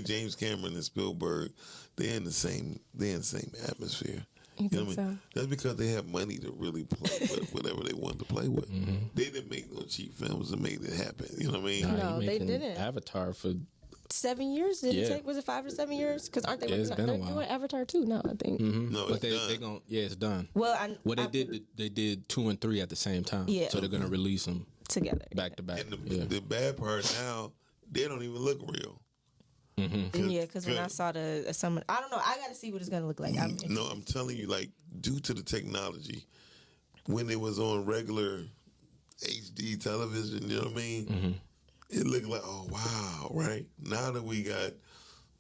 James Cameron and Spielberg, they're in the same atmosphere.
You
know
think
what I mean?
so?
That's because they have money to really play with whatever they want to play with. They didn't make no cheap films that made it happen. You know what I mean?
No, they didn't.
Avatar for
7 years? Did it take? Was it 5 or 7 years? Because aren't they?
It's been a while.
Doing Avatar 2 now, I think.
No,
but they gonna it's done.
Well,
they did 2 and 3 at the same time.
Yeah.
So they're gonna release them
together,
back to back.
And the bad part now, they don't even look real.
Yeah, because when I saw I don't know. I got to see what it's gonna look like.
I'm telling you, like, due to the technology, when it was on regular HD television, you know what I mean? It looked like, oh wow, right? Now that we got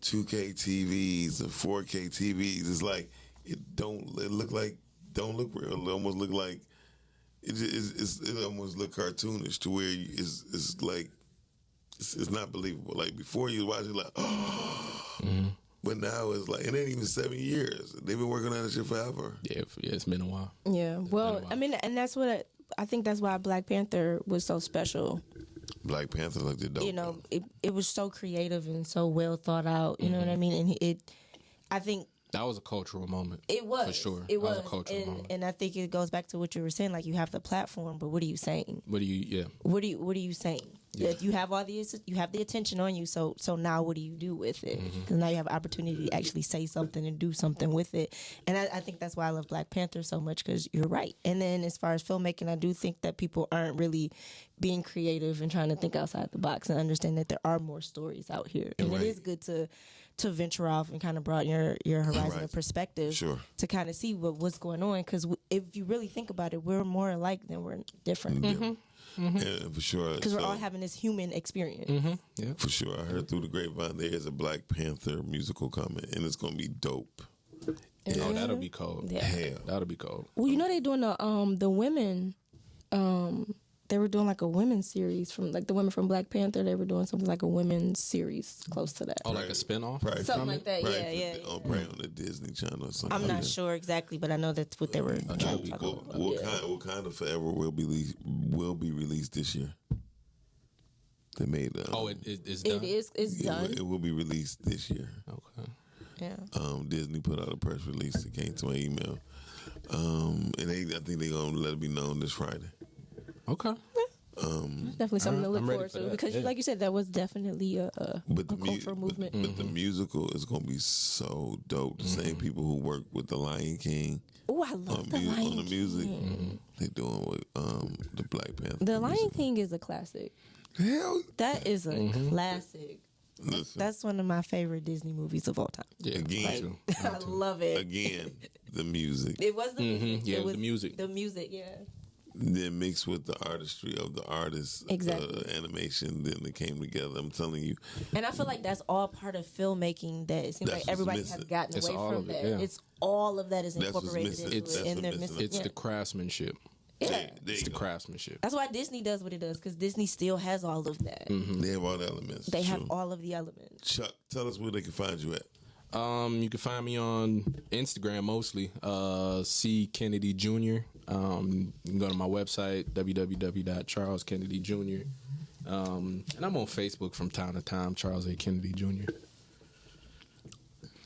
2K TVs and 4K TVs, it's like it don't look real. It almost look like it almost look cartoonish to where it's like it's not believable. Like before you watch it, like but now it's like it ain't even 7 years. They've been working on this shit forever.
Yeah, it's been a while.
Yeah, well, I mean, and that's what I think that's why Black Panther was so special.
Black Panther looked dope.
You know, it was so creative and so well thought out. You know what I mean? And I think
that was a cultural moment.
It was
for sure.
It was
a cultural moment.
And I think it goes back to what you were saying. Like you have the platform, but what are you saying?
What are you
saying?
Yeah.
You have you have the attention on you. So now what do you do with it? Because now you have an opportunity to actually say something and do something with it. And I think that's why I love Black Panther so much, because you're right. And then as far as filmmaking, I do think that people aren't really being creative and trying to think outside the box and understand that there are more stories out here. And it is good to venture off and kind of broaden your horizon of perspective to kind of see what's going on. Because if you really think about it, we're more alike than we're different.
Yeah, for sure.
Because we're all having this human experience.
Yeah,
for sure. I heard through the grapevine there is a Black Panther musical coming, and it's gonna be dope.
Yeah. Oh, that'll be cold.
Yeah.
Hell,
that'll be cold.
Well, you know they doing the women. They were doing like a women's series from like the women from Black Panther. They were doing something like a women's series close to that.
Oh, like a spinoff,
something like that. Yeah.
Probably on the Disney Channel or something.
I'm not sure exactly, but I know that's what they were.
What kind of Forever will be released this year? They made.
It's done.
It's done.
It will be released this year.
Okay.
Yeah.
Disney put out a press release that came to my email, and I think they're gonna let it be known this Friday.
Okay.
Definitely something to look forward to because, like you said, that was definitely a cultural movement.
But the musical is gonna be so dope. The same people who work with the Lion King.
Oh, I love the Lion King.
On the music, they doing with the Black Panther.
The Lion King is a classic.
Hell,
that is a classic.
Listen.
That's one of my favorite Disney movies of all time.
Yeah,
again,
I love it.
Again, the music.
It was the music.
Yeah, it was the music.
The music, yeah.
Then mixed with the artistry of the artist, animation, then it came together. I'm telling you.
And I feel like that's all part of filmmaking that it seems like everybody has gotten away from that.
Yeah.
It's all of that is incorporated into it. And they're missing.
It's the craftsmanship.
Yeah.
It's the craftsmanship.
That's why Disney does what it does, because Disney still has all of that.
They have all the elements.
They have all of the elements.
Chuck, tell us where they can find you at.
You can find me on Instagram mostly, C Kennedy Jr. You can go to my website, www.charleskennedyjr. And I'm on Facebook from time to time, Charles A. Kennedy Jr.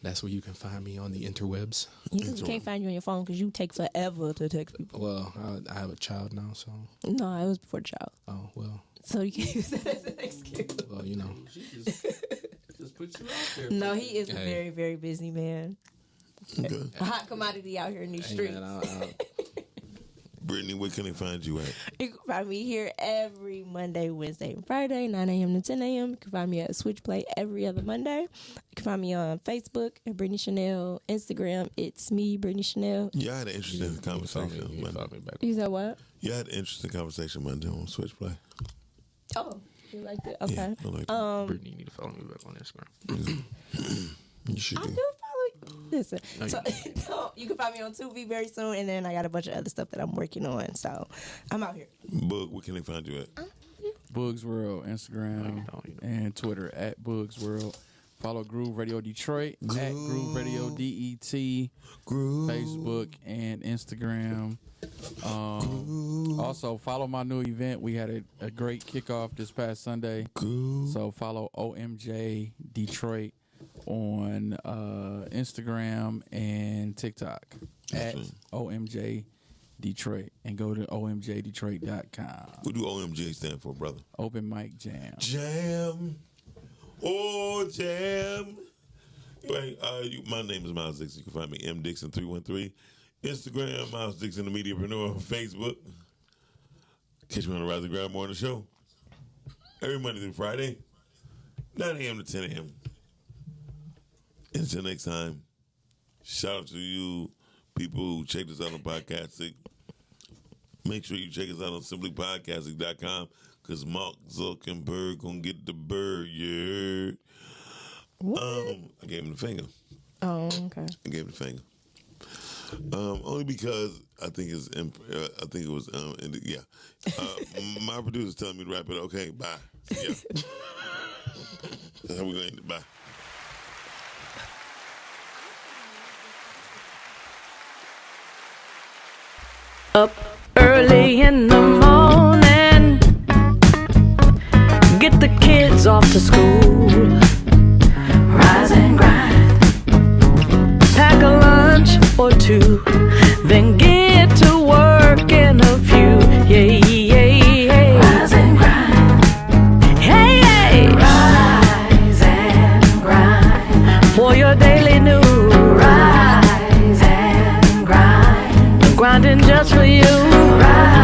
That's where you can find me on the interwebs.
You can't find you on your phone because you take forever to text people.
Well, I have a child now, so.
No, it was before the child.
Oh, well.
So you can't use that as an excuse.
Well, you know.
Just put you out there.
No, he is a very, very busy man.
Okay.
A hot commodity out here in these streets.
Brittany, Brittany, where can they find you at?
You can find me here every Monday, Wednesday, and Friday, 9 a.m. to 10 a.m. You can find me at Switchplay every other Monday. You can find me on Facebook at Brittany Chanel. Instagram, it's me, Brittany Chanel.
Yeah, I had an interesting conversation.
You said what?
Yeah, I had an interesting conversation Monday on Switchplay.
Oh, you liked it? Okay.
Yeah, I liked it.
Brittany, you need to follow me back on Instagram.
You should.
I do follow you. Listen, so you can find me on Tubi very soon, and then I got a bunch of other stuff that I'm working on. So I'm out here.
Boog, where can they find you at?
Bugs World, Instagram and Twitter at Bugs World. Follow Groove Radio Detroit at Groove Radio DET.
Groove.
Facebook and Instagram. Also, follow my new event. We had a great kickoff this past Sunday.
Groove.
So follow OMJ Detroit on Instagram and TikTok at OMJ Detroit, and go to omjdetroit.com.
What do OMJ stand for, brother?
Open Mic Jam.
Jam. Oh, jam. Right, my name is Miles Dixon. You can find me mdixon313. Instagram, Miles Dixon, the Mediapreneur. Facebook. Catch me on the Rise and Grind Morning Show. Every Monday through Friday, 9 a.m. to 10 a.m. Until next time, shout out to you people who checked us out on Podcasting. Make sure you check us out on simplypodcasting.com, because Mark Zuckerberg gonna get the bird, you heard? I gave him the finger.
Oh, okay.
I gave him the finger. Only because I think it was my producer's telling me to wrap it. Okay, bye. Yeah. That's how we're gonna end it. Bye.
Up early in the morning, get the kids off to school, rise and grind, pack a lunch or two, then get to work in a few. Yeah, yeah, yeah. Rise and grind. Hey, hey. Rise and grind for your daily news. Rise and grind. Grinding just for you. Rise.